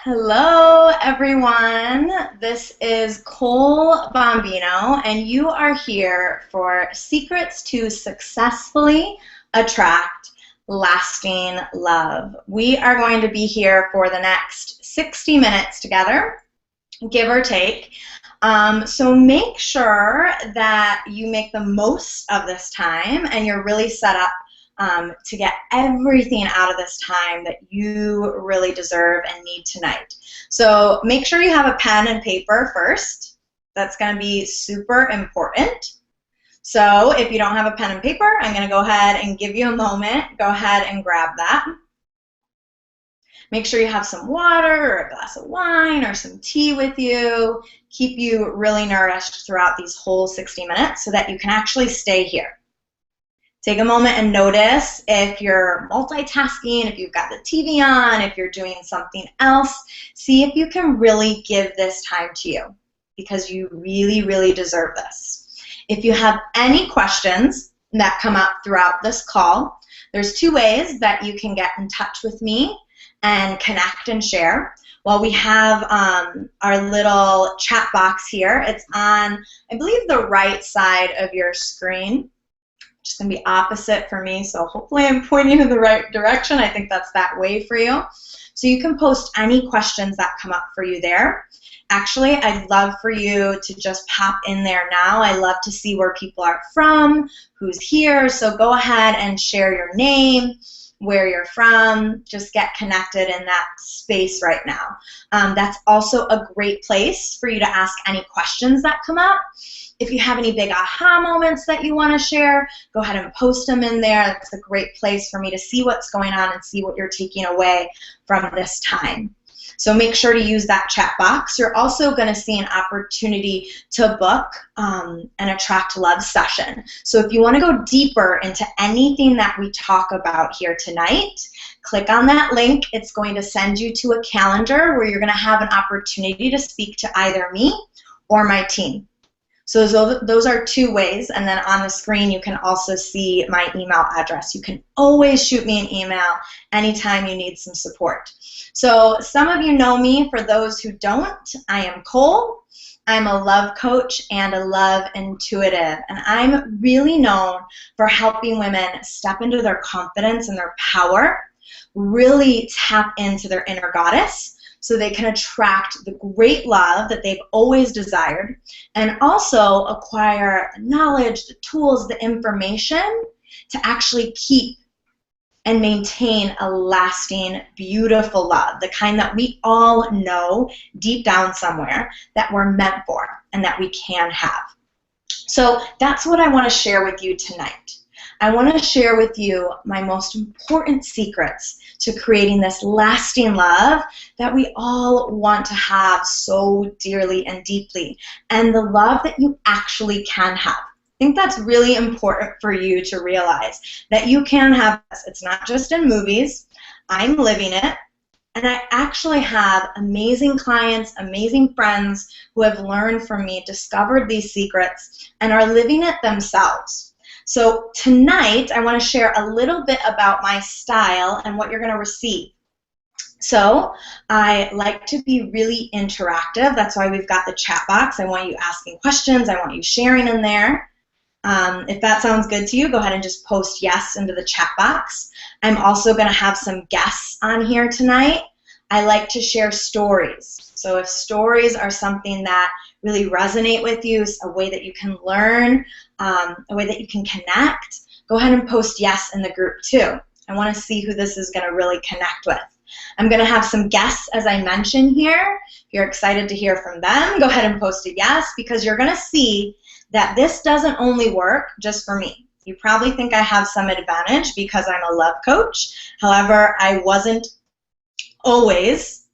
Hello, everyone. This is Cole Bombino, and you are here for Secrets to Successfully Attract Lasting Love. We are going to be here for the next 60 minutes together, give or take. So make sure that you make the most of this time and you're really set up to get everything out of this time that you really deserve and need tonight. So make sure you have a pen and paper first. That's going to be super important. So if you don't have a pen and paper, I'm going to go ahead and give you a moment. Go ahead and grab that. Make sure you have some water or a glass of wine or some tea with you. Keep you really nourished throughout these whole 60 minutes so that you can actually stay here. Take a moment and notice if you're multitasking, if you've got the TV on, if you're doing something else. See if you can really give this time to you because you really, really deserve this. If you have any questions that come up throughout this call, there's two ways that you can get in touch with me and connect and share. Well, we have our little chat box here. It's on, I believe, the right side of your screen. It's going to be opposite for me, so hopefully I'm pointing in the right direction. I think that's that way for you. So you can post any questions that come up for you there. Actually, I'd love for you to just pop in there now. I love to see where people are from, who's here, so go ahead and share your name, where you're from, just get connected in that space right now. That's also a great place for you to ask any questions that come up. If you have any big aha moments that you want to share, go ahead and post them in there. That's a great place for me to see what's going on and see what you're taking away from this time. So make sure to use that chat box. You're also going to see an opportunity to book an Attract Love session. So if you want to go deeper into anything that we talk about here tonight, click on that link. It's going to send you to a calendar where you're going to have an opportunity to speak to either me or my team. So those are two ways, and then on the screen you can also see my email address. You can always shoot me an email anytime you need some support. So some of you know me. For those who don't, I am Cole. I'm a love coach and a love intuitive, and I'm really known for helping women step into their confidence and their power, really tap into their inner goddess, so they can attract the great love that they've always desired and also acquire the knowledge, the tools, the information to actually keep and maintain a lasting, beautiful love, the kind that we all know deep down somewhere that we're meant for and that we can have. So that's what I want to share with you tonight. I want to share with you my most important secrets to creating this lasting love that we all want to have so dearly and deeply, and the love that you actually can have. I think that's really important for you to realize, that you can have this. It's not just in movies. I'm living it. And I actually have amazing clients, amazing friends who have learned from me, discovered these secrets, and are living it themselves. So tonight, I want to share a little bit about my style and what you're going to receive. So I like to be really interactive. That's why we've got the chat box. I want you asking questions. I want you sharing in there. If that sounds good to you, go ahead and just post yes into the chat box. I'm also going to have some guests on here tonight. I like to share stories. So if stories are something that really resonate with you, a way that you can learn, a way that you can connect, go ahead and post yes in the group too. I want to see who this is going to really connect with. I'm going to have some guests, as I mentioned here. If you're excited to hear from them, go ahead and post a yes, because you're going to see that this doesn't only work just for me. You probably think I have some advantage because I'm a love coach. However, I wasn't always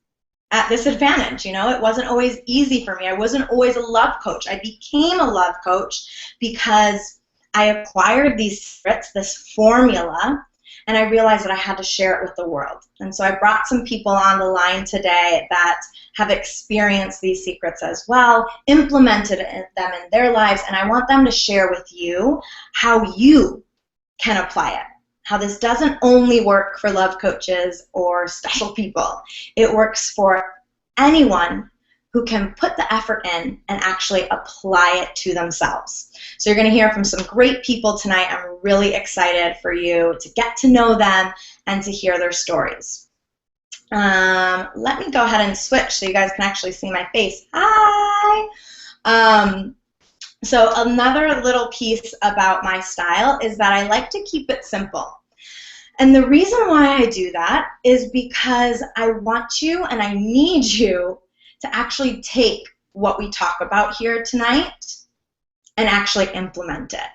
at this advantage. You know, it wasn't always easy for me. I wasn't always a love coach. I became a love coach because I acquired these secrets, this formula, and I realized that I had to share it with the world. And so I brought some people on the line today that have experienced these secrets as well, implemented them in their lives, and I want them to share with you how you can apply it, how this doesn't only work for love coaches or special people. It works for anyone who can put the effort in and actually apply it to themselves. So you're going to hear from some great people tonight. I'm really excited for you to get to know them and to hear their stories. Let me go ahead and switch so you guys can actually see my face. Hi! So another little piece about my style is that I like to keep it simple. And the reason why I do that is because I want you and I need you to actually take what we talk about here tonight and actually implement it.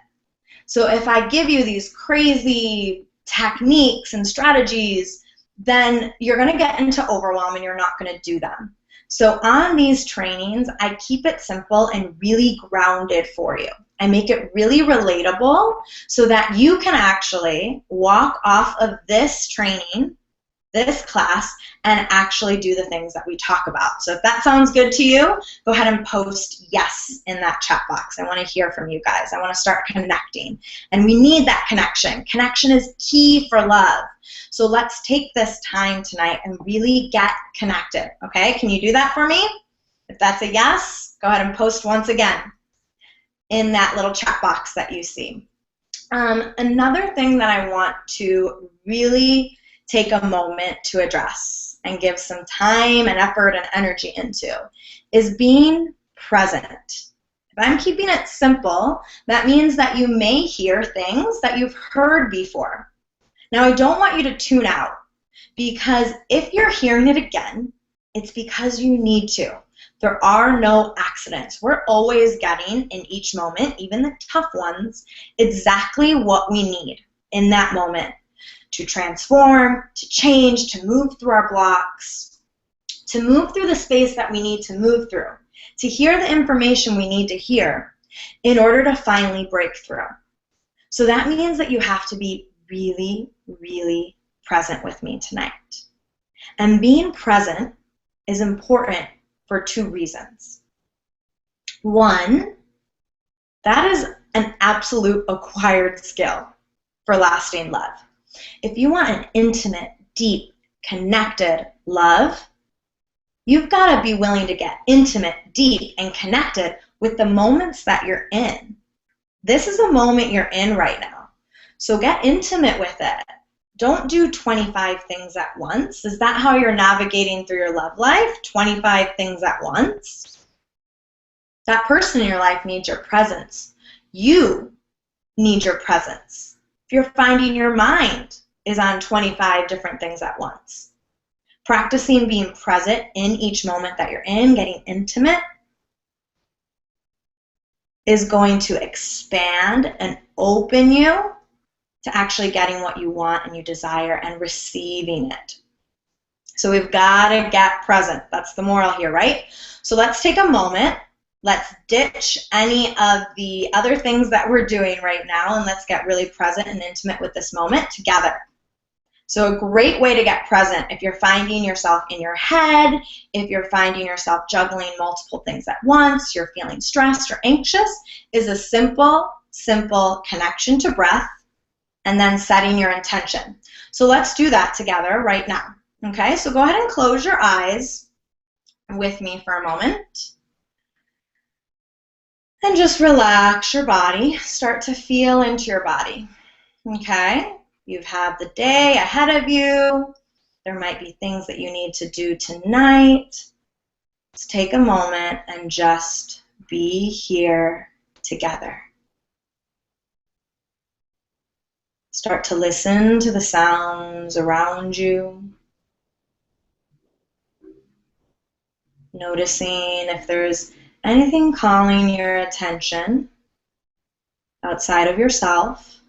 So if I give you these crazy techniques and strategies, then you're going to get into overwhelm and you're not going to do them. So on these trainings, I keep it simple and really grounded for you. I make it really relatable so that you can actually walk off of this training, this class, and actually do the things that we talk about. So if that sounds good to you, go ahead and post yes in that chat box. I want to hear from you guys. I want to start connecting. And we need that connection. Connection is key for love. So let's take this time tonight and really get connected, okay? Can you do that for me? If that's a yes, go ahead and post once again in that little chat box that you see. Another thing that I want to really take a moment to address and give some time and effort and energy into is being present. If I'm keeping it simple, that means that you may hear things that you've heard before. Now, I don't want you to tune out, because if you're hearing it again, it's because you need to. There are no accidents. We're always getting, in each moment, even the tough ones, exactly what we need in that moment to transform, to change, to move through our blocks, to move through the space that we need to move through, to hear the information we need to hear in order to finally break through. So that means that you have to be really, really present with me tonight. And being present is important for two reasons. One, that is an absolute acquired skill for lasting love. If you want an intimate, deep, connected love, you've got to be willing to get intimate, deep, and connected with the moments that you're in. This is a moment you're in right now. So get intimate with it. Don't do 25 things at once. Is that how you're navigating through your love life? 25 things at once? That person in your life needs your presence. You need your presence. If you're finding your mind is on 25 different things at once. Practicing being present in each moment that you're in, getting intimate, is going to expand and open you to actually getting what you want and you desire and receiving it. So we've got to get present. That's the moral here, right? So let's take a moment. Let's ditch any of the other things that we're doing right now, and let's get really present and intimate with this moment together. So a great way to get present, if you're finding yourself in your head, if you're finding yourself juggling multiple things at once, you're feeling stressed or anxious, is a simple connection to breath, and then setting your intention. So let's do that together right now. Okay, so go ahead and close your eyes with me for a moment. And just relax your body. Start to feel into your body. Okay, you've had the day ahead of you. There might be things that you need to do tonight. Let's take a moment and just be here together. Start to listen to the sounds around you. Noticing if there's anything calling your attention outside of yourself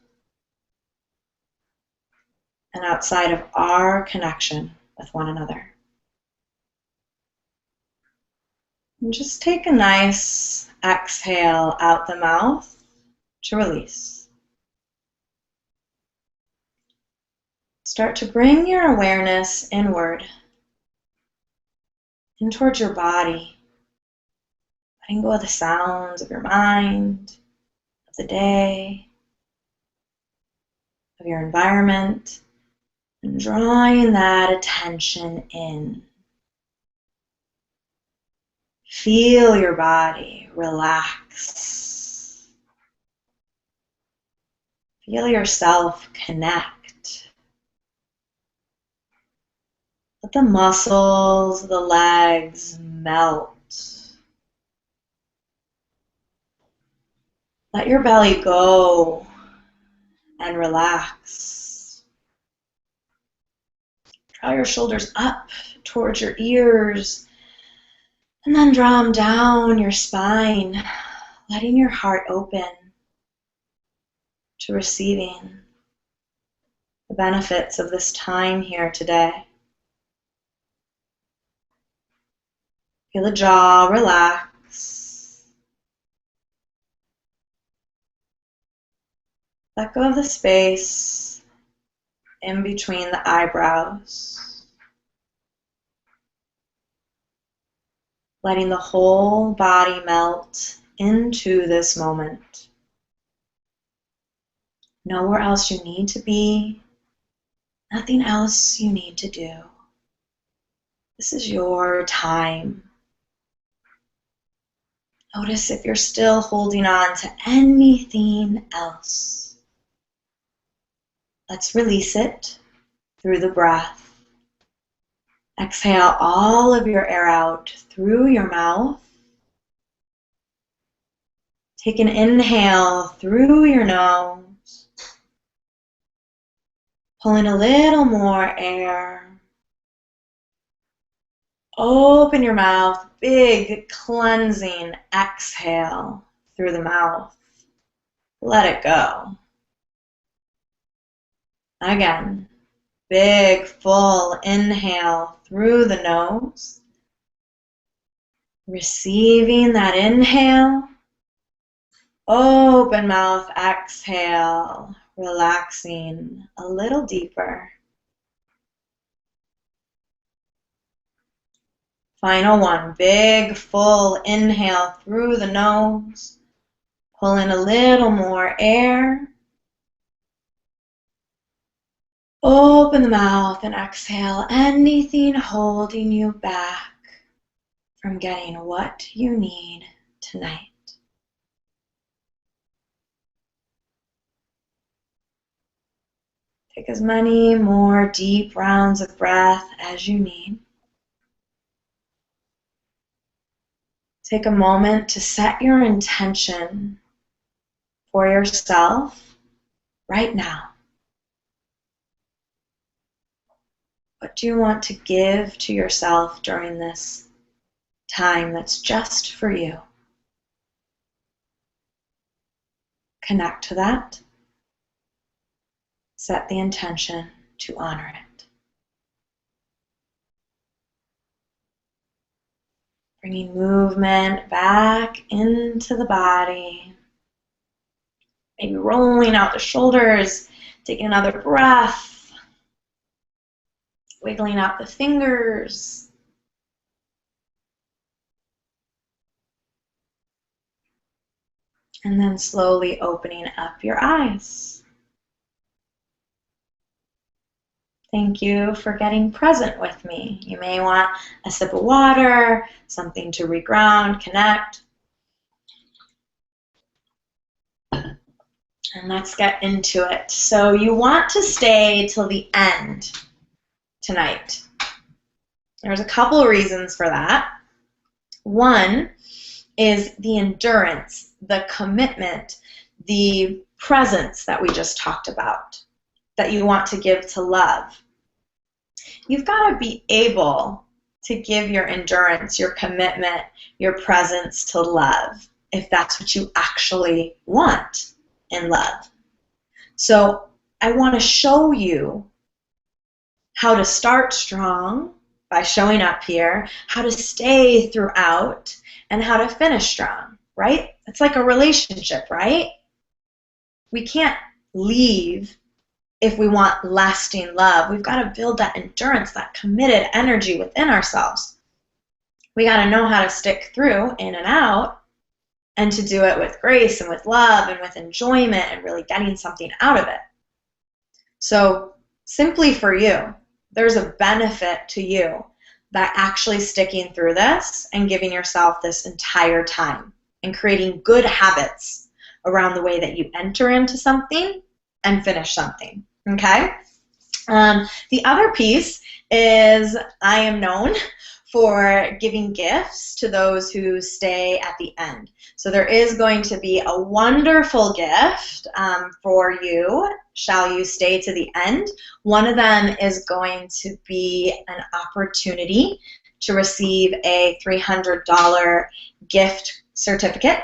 and outside of our connection with one another. And just take a nice exhale out the mouth to release. Start to bring your awareness inward, in towards your body, letting go of the sounds of your mind, of the day, of your environment and drawing that attention in. Feel your body relax. Feel yourself connect. Let the muscles, the legs melt. Let your belly go and relax. Draw your shoulders up towards your ears and then draw them down your spine, letting your heart open to receiving the benefits of this time here today. Feel the jaw relax. Let go of the space in between the eyebrows. Letting the whole body melt into this moment. Nowhere else you need to be. Nothing else you need to do. This is your time. Notice if you're still holding on to anything else. Let's release it through the breath. Exhale all of your air out through your mouth. Take an inhale through your nose. Pull in a little more air. Open your mouth, big cleansing exhale through the mouth. Let it go. Again, big full inhale through the nose. Receiving that inhale. Open mouth, exhale, relaxing a little deeper. Final one, big full inhale through the nose. Pull in a little more air. Open the mouth and exhale anything holding you back from getting what you need tonight. Take as many more deep rounds of breath as you need. Take a moment to set your intention for yourself right now. What do you want to give to yourself during this time that's just for you? Connect to that. Set the intention to honor it. Bringing movement back into the body. Maybe rolling out the shoulders, taking another breath. Wiggling out the fingers. And then slowly opening up your eyes. Thank you for getting present with me. You may want a sip of water, something to reground, connect. And let's get into it. So you want to stay till the end tonight. There's a couple of reasons for that. One is the endurance, the commitment, the presence that we just talked about that you want to give to love. You've got to be able to give your endurance, your commitment, your presence to love if that's what you actually want in love. So I want to show you how to start strong by showing up here, how to stay throughout, and how to finish strong, right? It's like a relationship, right? We can't leave if we want lasting love. We've got to build that endurance, that committed energy within ourselves. We got to know how to stick through, in and out, and to do it with grace and with love and with enjoyment and really getting something out of it. So simply for you, there's a benefit to you by actually sticking through this and giving yourself this entire time and creating good habits around the way that you enter into something and finish something, okay? The other piece is I am known for giving gifts to those who stay at the end. So there is going to be a wonderful gift for you. Shall you stay to the end? One of them is going to be an opportunity to receive a $300 gift certificate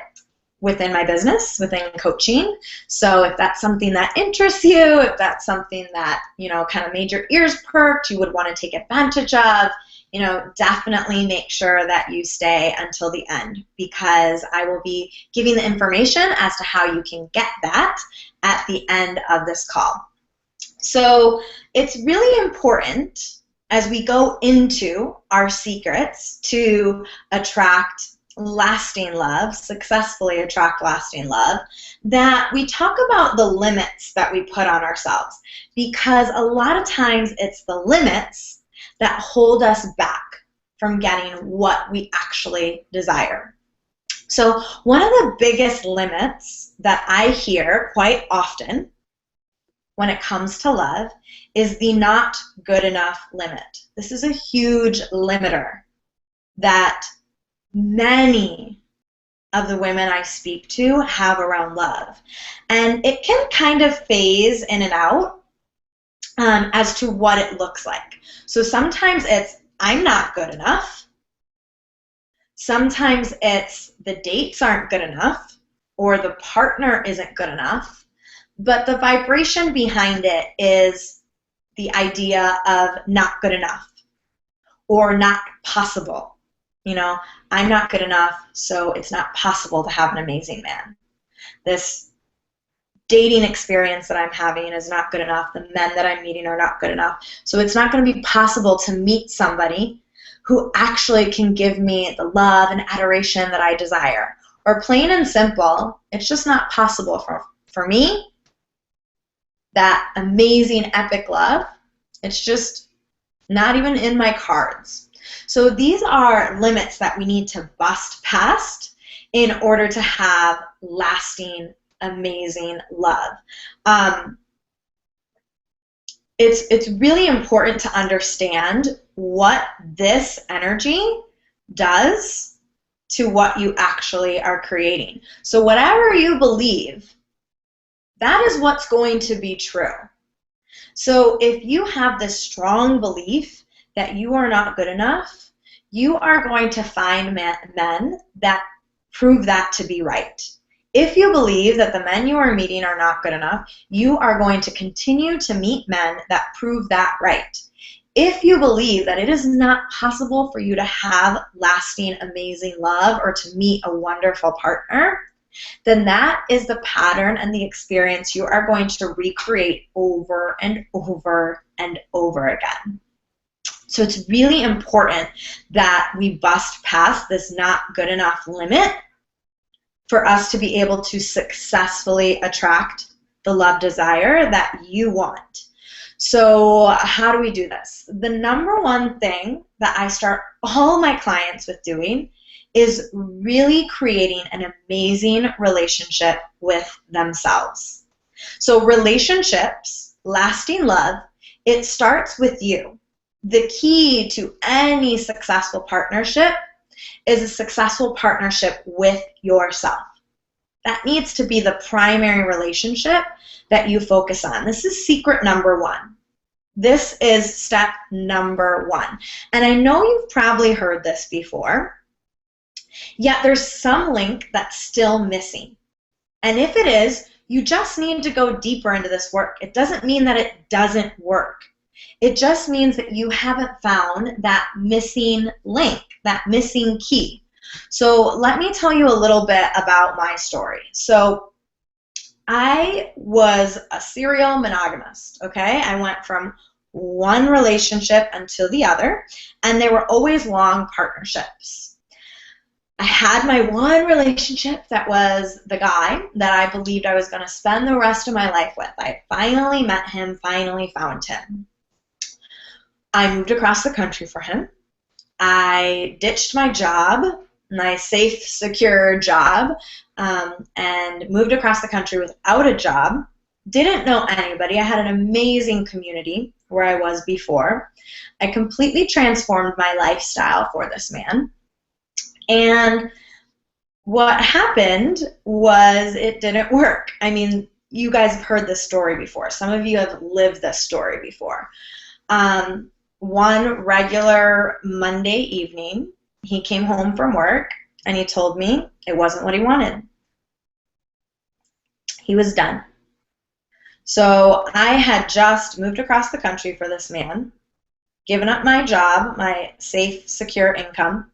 within my business, within coaching. So if that's something that interests you, if that's something that, you know, kind of made your ears perked, you would want to take advantage of, you know, definitely make sure that you stay until the end, because I will be giving the information as to how you can get that at the end of this call. So it's really important as we go into our secrets to attract lasting love, successfully attract lasting love, that we talk about the limits that we put on ourselves, because a lot of times it's the limits that hold us back from getting what we actually desire. So one of the biggest limits that I hear quite often when it comes to love is the not good enough limit. This is a huge limiter that many of the women I speak to have around love. And it can kind of phase in and out as to what it looks like. So sometimes it's, I'm not good enough. Sometimes it's, the dates aren't good enough, or the partner isn't good enough. But the vibration behind it is the idea of not good enough or not possible. You know, I'm not good enough, so it's not possible to have an amazing man. This dating experience that I'm having is not good enough. The men that I'm meeting are not good enough. So it's not going to be possible to meet somebody who actually can give me the love and adoration that I desire. Or plain and simple, it's just not possible for me. That amazing, epic love, it's just not even in my cards. So these are limits that we need to bust past in order to have lasting, amazing love. It's really important to understand what this energy does to what you actually are creating. So whatever you believe, that is what's going to be true. So if you have this strong belief that you are not good enough, you are going to find men that prove that to be right. If you believe that the men you are meeting are not good enough, you are going to continue to meet men that prove that right. If you believe that it is not possible for you to have lasting, amazing love or to meet a wonderful partner, then that is the pattern and the experience you are going to recreate over and over and over again. So it's really important that we bust past this not good enough limit for us to be able to successfully attract the love desire that you want. So how do we do this? The number one thing that I start all my clients with doing is really creating an amazing relationship with themselves. So relationships, lasting love, it starts with you. The key to any successful partnership is a successful partnership with yourself. That needs to be the primary relationship that you focus on. This is secret number one. This is step number one. And I know you've probably heard this before, yet there's some link that's still missing. And if it is, you just need to go deeper into this work. It doesn't mean that it doesn't work. It just means that you haven't found that missing link, that missing key. So let me tell you a little bit about my story. So I was a serial monogamist, okay? I went from one relationship until the other, and they were always long partnerships. I had my one relationship that was the guy that I believed I was going to spend the rest of my life with. I finally met him, finally found him. I moved across the country for him. I ditched my job, my safe, secure job, and moved across the country without a job. Didn't know anybody. I had an amazing community where I was before. I completely transformed my lifestyle for this man. And what happened was it didn't work. I mean, you guys have heard this story before. Some of you have lived this story before. One regular Monday evening, he came home from work and he told me it wasn't what he wanted. He was done. So I had just moved across the country for this man, given up my job, my safe, secure income,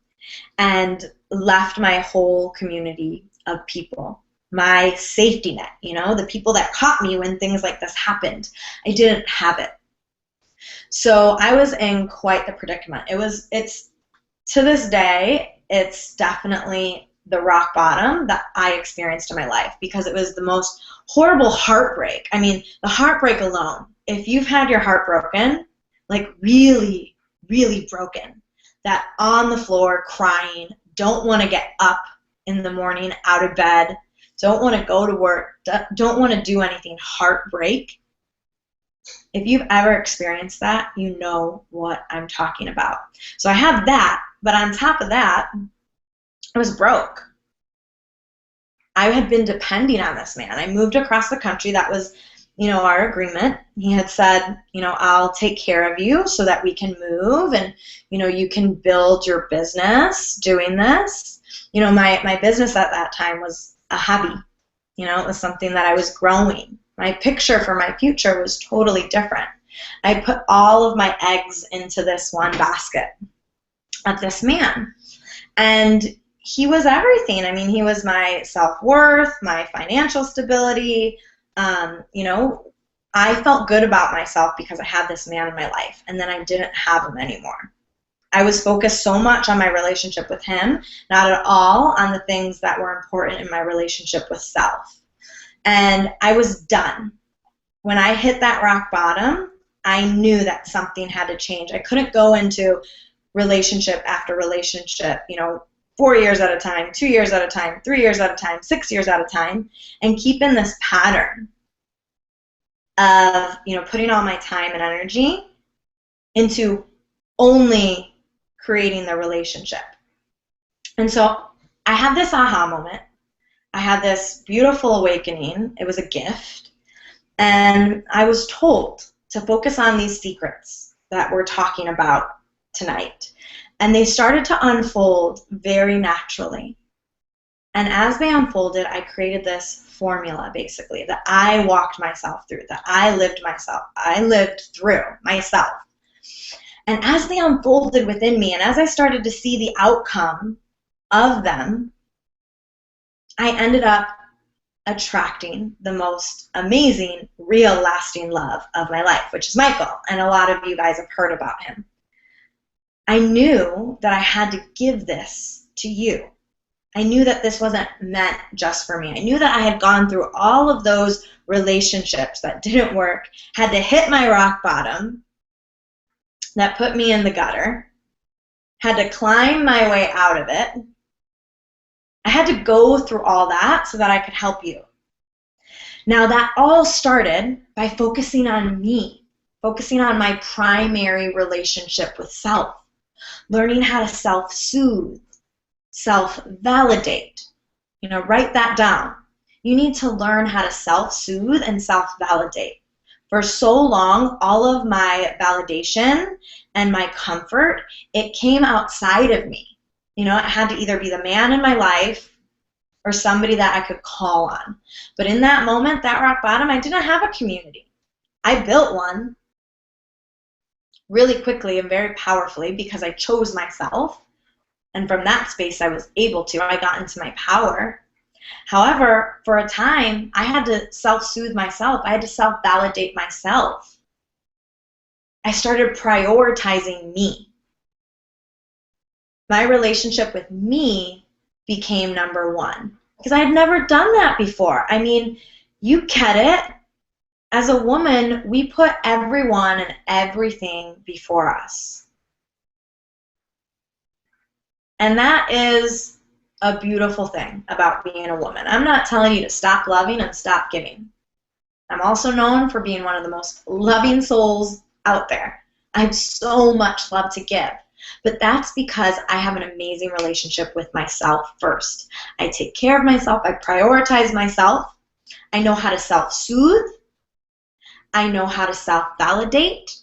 and left my whole community of people, my safety net, you know, the people that caught me when things like this happened. I didn't have it. So I was in quite the predicament. It's to this day, it's definitely the rock bottom that I experienced in my life, because it was the most horrible heartbreak. I mean, the heartbreak alone, if you've had your heart broken, like really, really broken, that on the floor crying, don't want to get up in the morning out of bed, don't want to go to work, don't want to do anything, heartbreak. If you've ever experienced that, you know what I'm talking about. So I had that, but on top of that, I was broke. I had been depending on this man. I moved across the country. That was, you know, our agreement. He had said, you know, I'll take care of you so that we can move and, you know, you can build your business doing this. You know, my business at that time was a hobby. You know, it was something that I was growing. My picture for my future was totally different. I put all of my eggs into this one basket of this man. And he was everything. I mean, he was my self-worth, my financial stability. You know, I felt good about myself because I had this man in my life, and then I didn't have him anymore. I was focused so much on my relationship with him, not at all on the things that were important in my relationship with self. And I was done. When I hit that rock bottom, I knew that something had to change. I couldn't go into relationship after relationship, you know, 4 years at a time, 2 years at a time, 3 years at a time, 6 years at a time, and keep in this pattern of, you know, putting all my time and energy into only creating the relationship. And so I had this aha moment. I had this beautiful awakening. It was a gift. And I was told to focus on these secrets that we're talking about tonight. And they started to unfold very naturally. And as they unfolded, I created this formula, basically, that I walked myself through, that I lived through myself. And as they unfolded within me, and as I started to see the outcome of them, I ended up attracting the most amazing, real, lasting love of my life, which is Michael. And a lot of you guys have heard about him. I knew that I had to give this to you. I knew that this wasn't meant just for me. I knew that I had gone through all of those relationships that didn't work, had to hit my rock bottom that put me in the gutter, had to climb my way out of it. I had to go through all that so that I could help you. Now, that all started by focusing on me, focusing on my primary relationship with self, learning how to self-soothe, self-validate. You know, write that down. You need to learn how to self-soothe and self-validate. For so long, all of my validation and my comfort, it came outside of me. You know, it had to either be the man in my life or somebody that I could call on. But in that moment, that rock bottom, I didn't have a community. I built one really quickly and very powerfully because I chose myself. And from that space, I was able to. I got into my power. However, for a time, I had to self-soothe myself. I had to self-validate myself. I started prioritizing me. My relationship with me became number one because I had never done that before. I mean, you get it. As a woman, we put everyone and everything before us. And that is a beautiful thing about being a woman. I'm not telling you to stop loving and stop giving. I'm also known for being one of the most loving souls out there. I have so much love to give. But that's because I have an amazing relationship with myself first. I take care of myself. I prioritize myself. I know how to self-soothe. I know how to self-validate.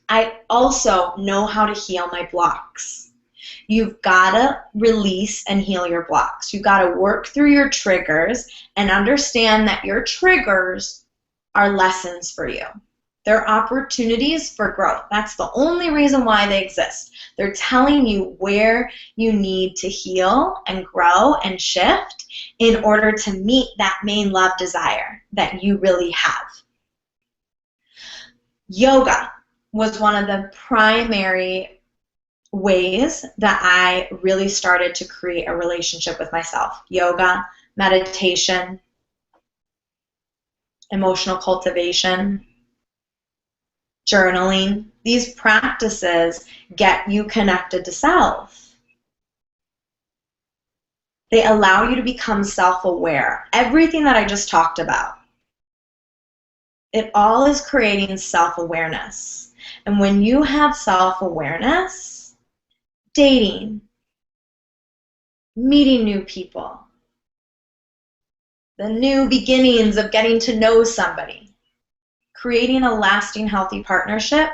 I also know how to heal my blocks. You've got to release and heal your blocks. You've got to work through your triggers and understand that your triggers are lessons for you. They're opportunities for growth. That's the only reason why they exist. They're telling you where you need to heal and grow and shift in order to meet that main love desire that you really have. Yoga was one of the primary ways that I really started to create a relationship with myself. Yoga, meditation, emotional cultivation, journaling. These practices get you connected to self. They allow you to become self-aware. Everything that I just talked about, it all is creating self-awareness. And when you have self-awareness, dating, meeting new people, the new beginnings of getting to know somebody, creating a lasting, healthy partnership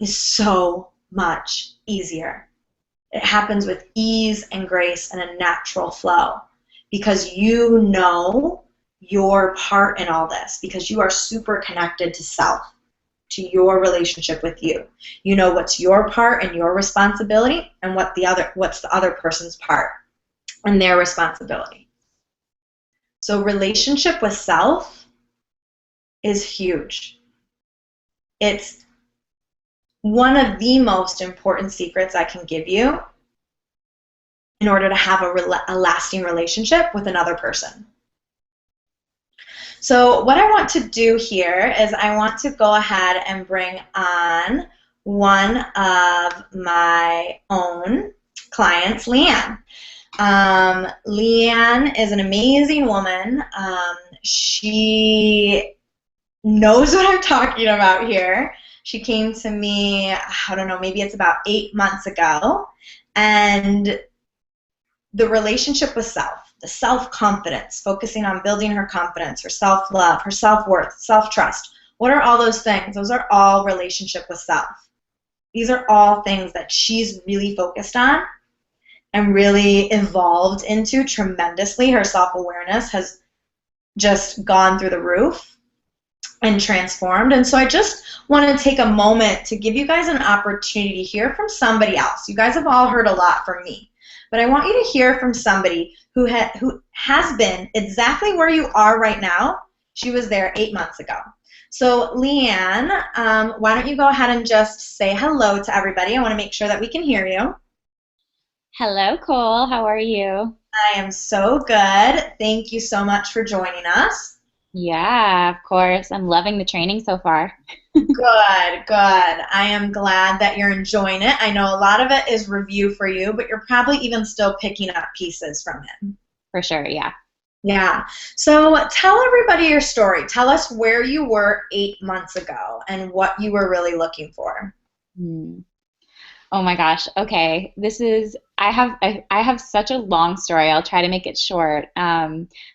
is so much easier. It happens with ease and grace and a natural flow because you know your part in all this, because you are super connected to self, to your relationship with you. You know what's your part and your responsibility and what's the other person's part and their responsibility. So relationship with self is huge. It's one of the most important secrets I can give you in order to have a lasting relationship with another person. So what I want to do here is I want to go ahead and bring on one of my own clients, Leanne. Leanne is an amazing woman. She knows what I'm talking about here. She came to me, I don't know, maybe it's about 8 months ago, and the relationship with self, the self-confidence, focusing on building her confidence, her self-love, her self-worth, self-trust. What are all those things? Those are all relationship with self. These are all things that she's really focused on and really evolved into tremendously. Her self-awareness has just gone through the roof and transformed. And so I just want to take a moment to give you guys an opportunity to hear from somebody else. You guys have all heard a lot from me, but I want you to hear from somebody who has been exactly where you are right now. She was there 8 months ago. So Leanne, why don't you go ahead and just say hello to everybody. I want to make sure that we can hear you. Hello, Cole. How are you? I am so good. Thank you so much for joining us. Yeah, of course. I'm loving the training so far. Good, good. I am glad that you're enjoying it. I know a lot of it is review for you, but you're probably even still picking up pieces from it. For sure, yeah. Yeah. So tell everybody your story. Tell us where you were 8 months ago and what you were really looking for. Hmm. Oh my gosh. Okay. I have such a long story. I'll try to make it short.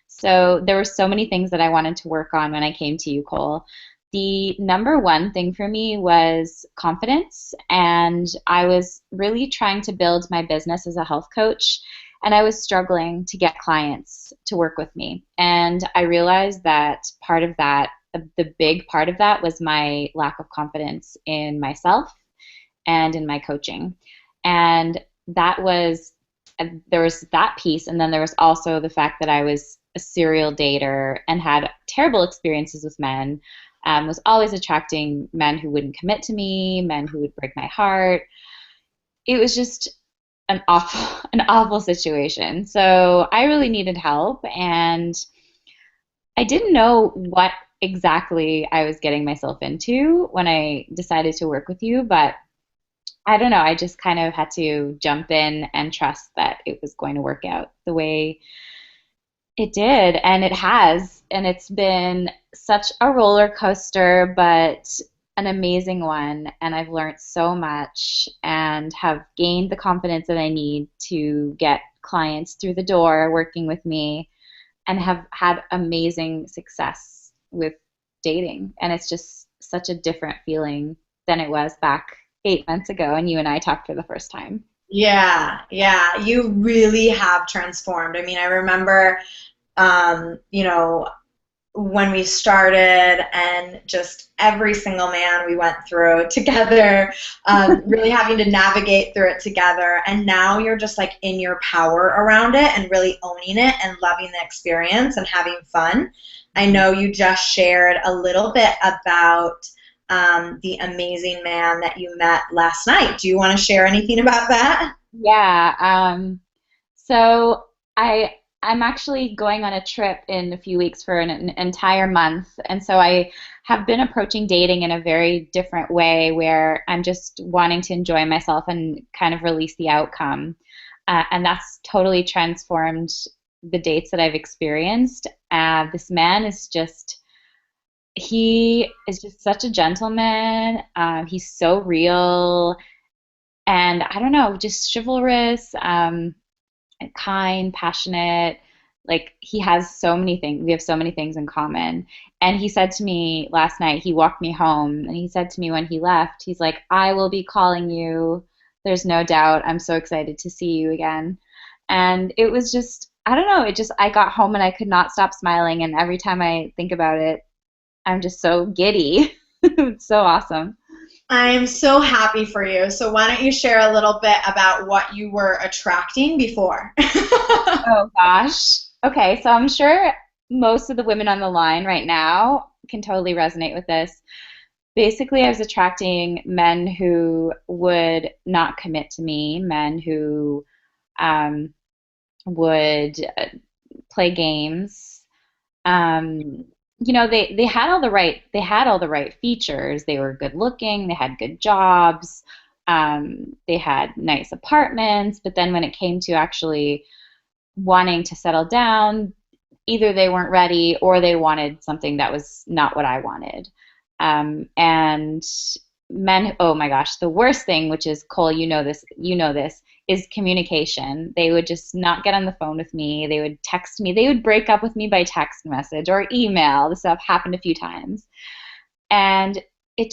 So there were so many things that I wanted to work on when I came to you, Cole. The number one thing for me was confidence, and I was really trying to build my business as a health coach, and I was struggling to get clients to work with me. And I realized that part of that, the big part of that was my lack of confidence in myself and in my coaching. And that was, there was that piece, and then there was also the fact that I was a serial dater and had terrible experiences with men, was always attracting men who wouldn't commit to me, men who would break my heart. It was just an awful situation. So I really needed help, and I didn't know what exactly I was getting myself into when I decided to work with you, but I don't know. I just kind of had to jump in and trust that it was going to work out the way it did, and it has. And it's been such a roller coaster, but an amazing one. And I've learned so much and have gained the confidence that I need to get clients through the door working with me, and have had amazing success with dating. And it's just such a different feeling than it was back 8 months ago, and you and I talked for the first time. Yeah, yeah, you really have transformed. I mean, I remember, you know, when we started and just every single man we went through together, really having to navigate through it together. And now you're just like in your power around it and really owning it and loving the experience and having fun. I know you just shared a little bit about the amazing man that you met last night. Do you want to share anything about that? Yeah. So I I'm actually going on a trip in a few weeks for an entire month, and so I have been approaching dating in a very different way, where I'm just wanting to enjoy myself and kind of release the outcome, and that's totally transformed the dates that I've experienced. This man is just he is just such a gentleman. He's so real, and I don't know, just chivalrous. Kind, passionate. Like he has so many things. We have so many things in common. And he said to me last night, he walked me home, and he said to me when he left, he's like, I will be calling you. There's no doubt. I'm so excited to see you again. And it was just, I don't know, I got home and I could not stop smiling. And every time I think about it, I'm just so giddy. It's so awesome. I'm so happy for you. So why don't you share a little bit about what you were attracting before? Oh gosh. Okay, so I'm sure most of the women on the line right now can totally resonate with this. Basically, I was attracting men who would not commit to me, men who um, would play games. Um, they had all the right features. They were good looking, they had good jobs, they had nice apartments. But then when it came to actually wanting to settle down, either they weren't ready or they wanted something that was not what I wanted. And men, oh my gosh, the worst thing, which is Cole, you know this, is communication. They would just not get on the phone with me. They would text me. They would break up with me by text message or email. This stuff happened a few times. And it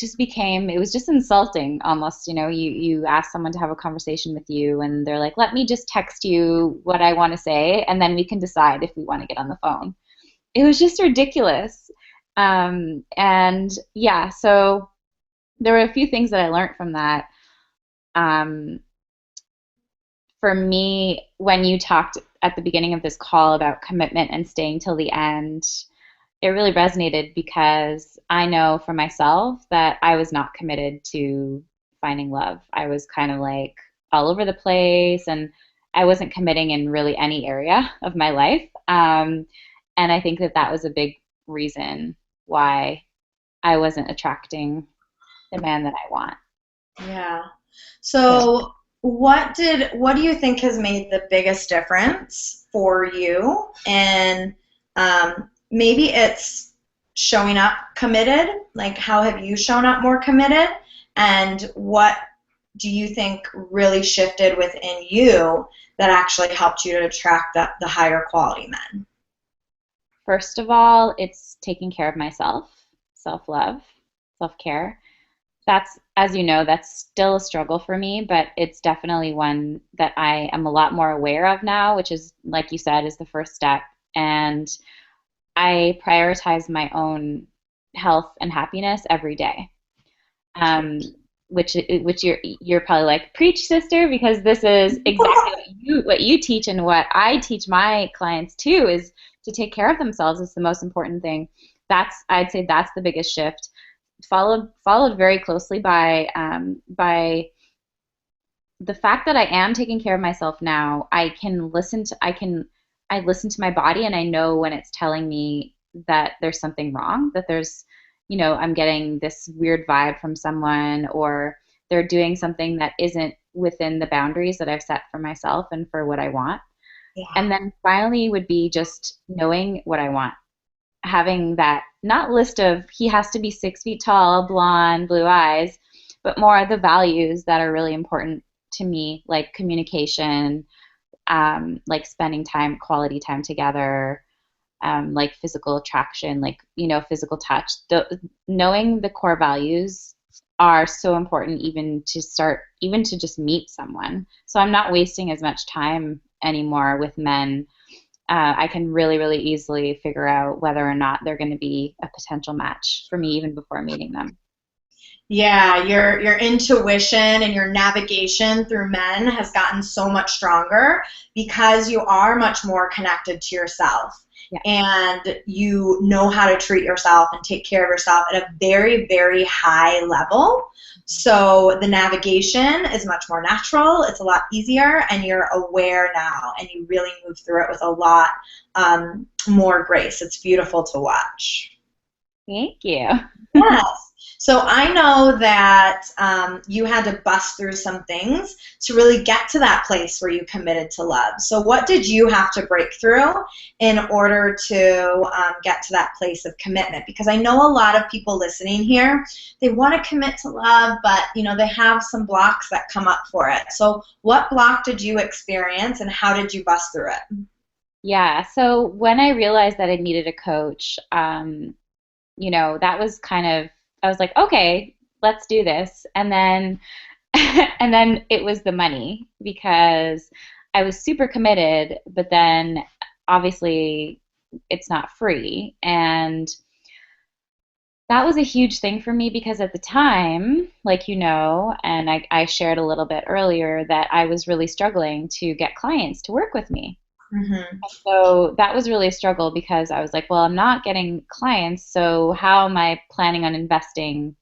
was just insulting almost. You ask someone to have a conversation with you, and they're like, let me just text you what I want to say, and then we can decide if we want to get on the phone. It was just ridiculous. And yeah, so there were a few things that I learned from that. Um, for me, when you talked at the beginning of this call about commitment and staying till the end, it really resonated because I know for myself that I was not committed to finding love. I was kind of like all over the place, and I wasn't committing in really any area of my life. And I think that that was a big reason why I wasn't attracting the man that I want. Yeah. So, So what do you think has made the biggest difference for you? And maybe it's showing up committed. Like how have you shown up more committed? And what do you think really shifted within you that actually helped you to attract the higher quality men? first of all, it's taking care of myself, self love, self care. That's, as you know, that's still a struggle for me, but it's definitely one that I am a lot more aware of now, which is, like you said, is the first step. And I prioritize my own health and happiness every day. Um, which you're probably like, preach, sister, because this is exactly what you teach, and what I teach my clients too, is to take care of themselves is the most important thing. I'd say that's the biggest shift, followed very closely by the fact that I am taking care of myself now, I listen to my body and I know when it's telling me that there's something wrong, that there's, I'm getting this weird vibe from someone, or they're doing something that isn't within the boundaries that I've set for myself and for what I want. Yeah. And then finally would be just knowing what I want, having that not list of he has to be 6 feet tall, blonde, blue eyes, but more of the values that are really important to me, like communication, like spending time, quality time together, like physical attraction, like, physical touch. Knowing the core values are so important even to just meet someone. So I'm not wasting as much time anymore with men. I can really, really easily figure out whether or not they're going to be a potential match for me even before meeting them. Yeah, your intuition and your navigation through men has gotten so much stronger because you are much more connected to yourself Yeah. and you know how to treat yourself and take care of yourself at a very, very high level. So the navigation is much more natural, it's a lot easier, and you're aware now and you really move through it with a lot more grace. It's beautiful to watch. Thank you. Yes. So I know that you had to bust through some things to really get to that place where you committed to love. So what did you have to break through in order to get to that place of commitment? Because I know a lot of people listening here, they want to commit to love, but they have some blocks that come up for it. So what block did you experience and how did you bust through it? Yeah. So when I realized that I needed a coach, that was I was like, okay, let's do this. And then, and then it was the money because I was super committed, but then obviously it's not free. And that was a huge thing for me because at the time, like and I shared a little bit earlier that I was really struggling to get clients to work with me. Mm-hmm. So that was really a struggle because I was like, well, I'm not getting clients, so how am I planning on investing?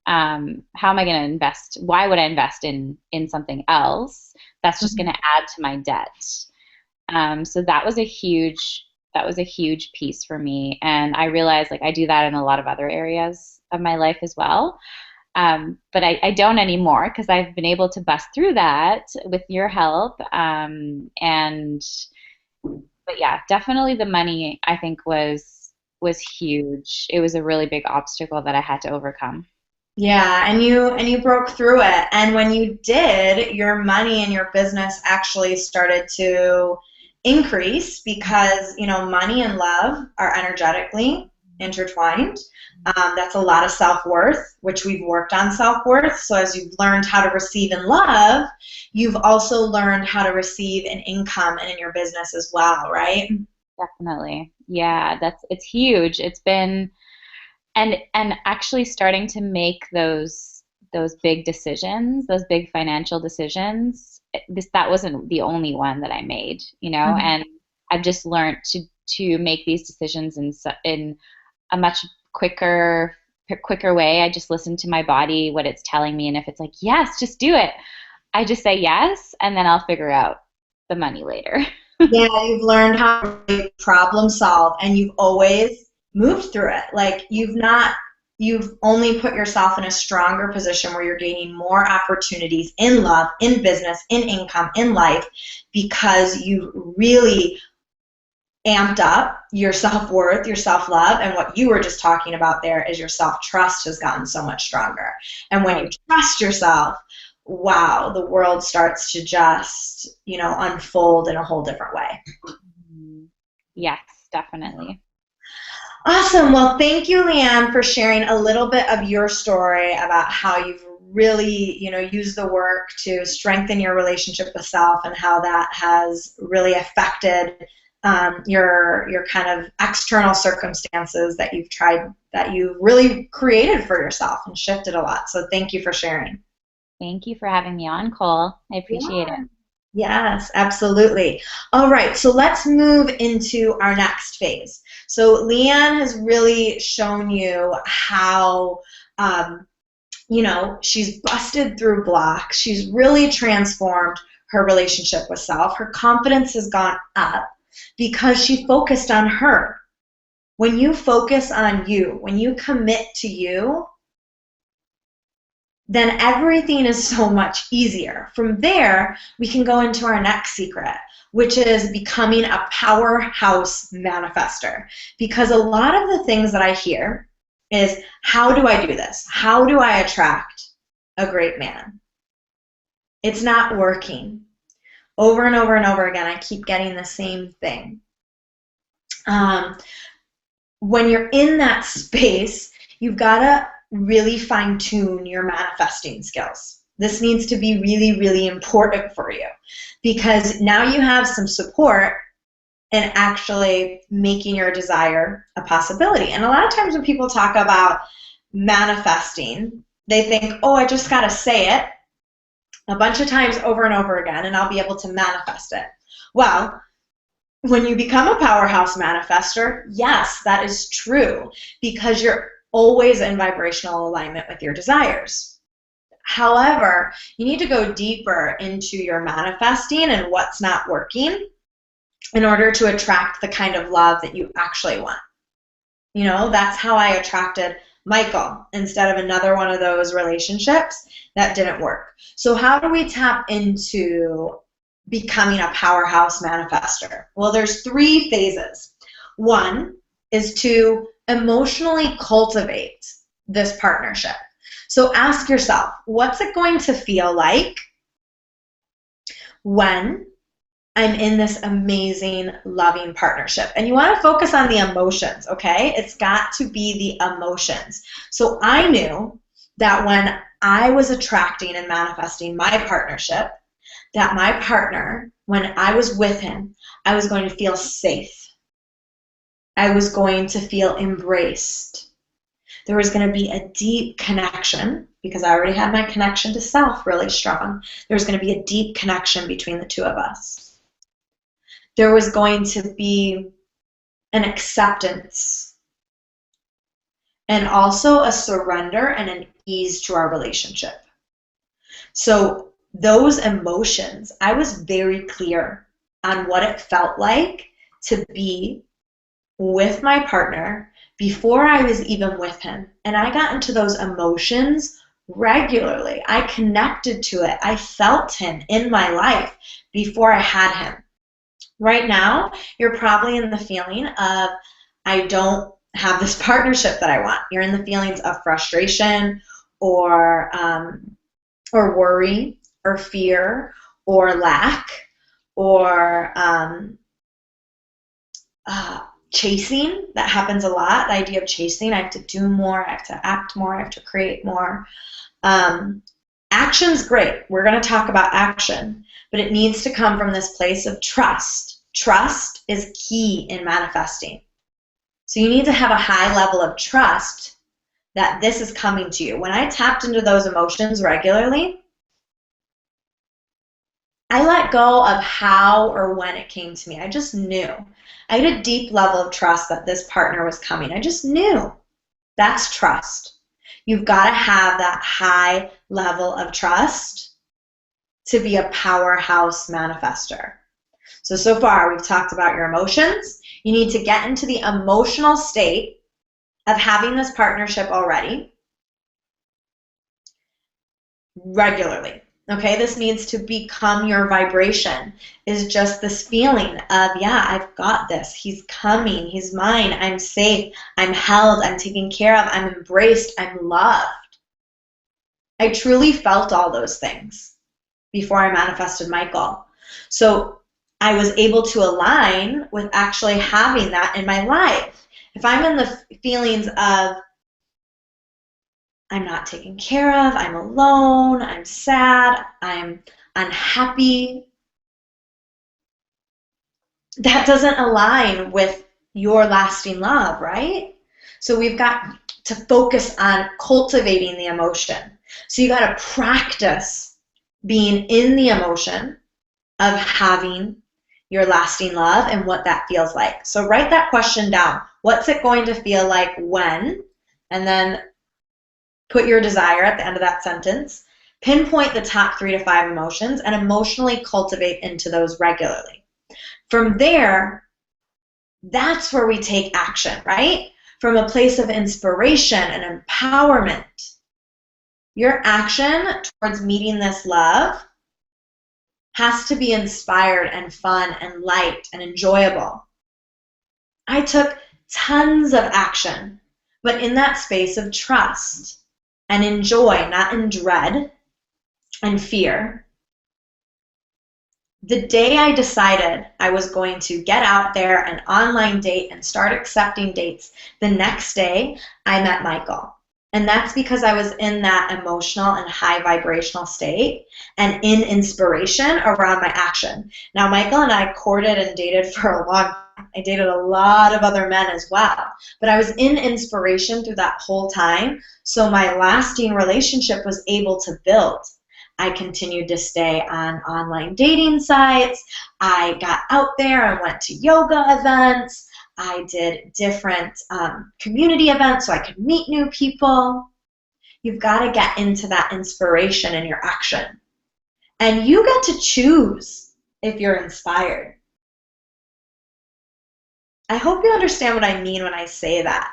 How am I going to invest? Why would I invest in something else that's just going to add to my debt? So that was a huge piece for me, and I realized like I do that in a lot of other areas of my life as well. But I don't anymore because I've been able to bust through that with your help. But yeah, definitely the money I think was huge. It was a really big obstacle that I had to overcome. Yeah, and you broke through it. And when you did, your money and your business actually started to increase because, money and love are energetically intertwined. That's a lot of self-worth, which we've worked on self-worth. So as you've learned how to receive in love, you've also learned how to receive in income and in your business as well, right? Definitely. Yeah, it's huge. It's been and actually starting to make those big decisions, those big financial decisions. That wasn't the only one that I made, and I've just learned to make these decisions in a much quicker way. I just listen to my body, what it's telling me, and if it's like, yes, just do it, I just say yes, and then I'll figure out the money later. Yeah, you've learned how to really problem solve and you've always moved through it. Like you've only put yourself in a stronger position where you're gaining more opportunities in love, in business, in income, in life because you really amped up your self-worth, your self-love, and what you were just talking about there is your self-trust has gotten so much stronger. And when you trust yourself, wow, the world starts to just, unfold in a whole different way. Yes, definitely. Awesome. Well, thank you, Leanne, for sharing a little bit of your story about how you've really, used the work to strengthen your relationship with self and how that has really affected your kind of external circumstances that you really created for yourself and shifted a lot. So thank you for sharing. Thank you for having me on, Cole. I appreciate it. Yeah. Yes, absolutely. All right, so let's move into our next phase. So Leanne has really shown you how she's busted through blocks. She's really transformed her relationship with self. Her confidence has gone up because she focused on her. When you focus on you, when you commit to you, then everything is so much easier. From there, we can go into our next secret, which is becoming a powerhouse manifester. Because a lot of the things that I hear is, how do I do this? How do I attract a great man? It's not working. Over and over and over again, I keep getting the same thing. When you're in that space, you've got to really fine-tune your manifesting skills. This needs to be really, really important for you, because now you have some support in actually making your desire a possibility. And a lot of times when people talk about manifesting, they think, oh, I just got to say it a bunch of times over and over again and I'll be able to manifest it. Well, when you become a powerhouse manifester, yes, that is true, because you're always in vibrational alignment with your desires. However, you need to go deeper into your manifesting and what's not working in order to attract the kind of love that you actually want. That's how I attracted Michael instead of another one of those relationships that didn't work. So how do we tap into becoming a powerhouse manifester? Well, there's 3 phases. One is to emotionally cultivate this partnership. So ask yourself, what's it going to feel like when I'm in this amazing, loving partnership? And you want to focus on the emotions, okay? It's got to be the emotions. So I knew that when I was attracting and manifesting my partnership, that my partner, when I was with him, I was going to feel safe. I was going to feel embraced. There was going to be a deep connection, because I already had my connection to self really strong. There was going to be a deep connection between the two of us. There was going to be an acceptance and also a surrender and an ease to our relationship. So those emotions, I was very clear on what it felt like to be with my partner before I was even with him. And I got into those emotions regularly. I connected to it. I felt him in my life before I had him. Right now, you're probably in the feeling of, I don't have this partnership that I want. You're in the feelings of frustration or worry or fear or lack or chasing. That happens a lot. The idea of chasing. I have to do more. I have to act more. I have to create more. Action's great. We're going to talk about action, but it needs to come from this place of trust. Trust is key in manifesting. So you need to have a high level of trust that this is coming to you. When I tapped into those emotions regularly, I let go of how or when it came to me. I just knew. I had a deep level of trust that this partner was coming. I just knew. That's trust. You've got to have that high level of trust to be a powerhouse manifester. So far we've talked about your emotions. You need to get into the emotional state of having this partnership already regularly. Okay, this needs to become your vibration, is just this feeling of, yeah, I've got this. He's coming. He's mine. I'm safe. I'm held. I'm taken care of. I'm embraced. I'm loved. I truly felt all those things before I manifested Michael. So I was able to align with actually having that in my life. If I'm in the feelings of, I'm not taken care of, I'm alone, I'm sad, I'm unhappy, that doesn't align with your lasting love, right? So we've got to focus on cultivating the emotion. So you got to practice being in the emotion of having your lasting love and what that feels like. So write that question down. What's it going to feel like when? And then Put your desire at the end of that sentence. Pinpoint the top 3 to 5 emotions and emotionally cultivate into those regularly. From there, that's where we take action, right? From a place of inspiration and empowerment. Your action towards meeting this love has to be inspired and fun and light and enjoyable. I took tons of action, but in that space of trust and in joy, not in dread and fear. The day I decided I was going to get out there and online date and start accepting dates, the next day I met Michael. And that's because I was in that emotional and high vibrational state and in inspiration around my action. Now, Michael and I courted and dated for a long time. I dated a lot of other men as well. But I was in inspiration through that whole time. So my lasting relationship was able to build. I continued to stay on online dating sites. I got out there and went to yoga events. I did different community events so I could meet new people. You've got to get into that inspiration in your action. And you get to choose if you're inspired. I hope you understand what I mean when I say that.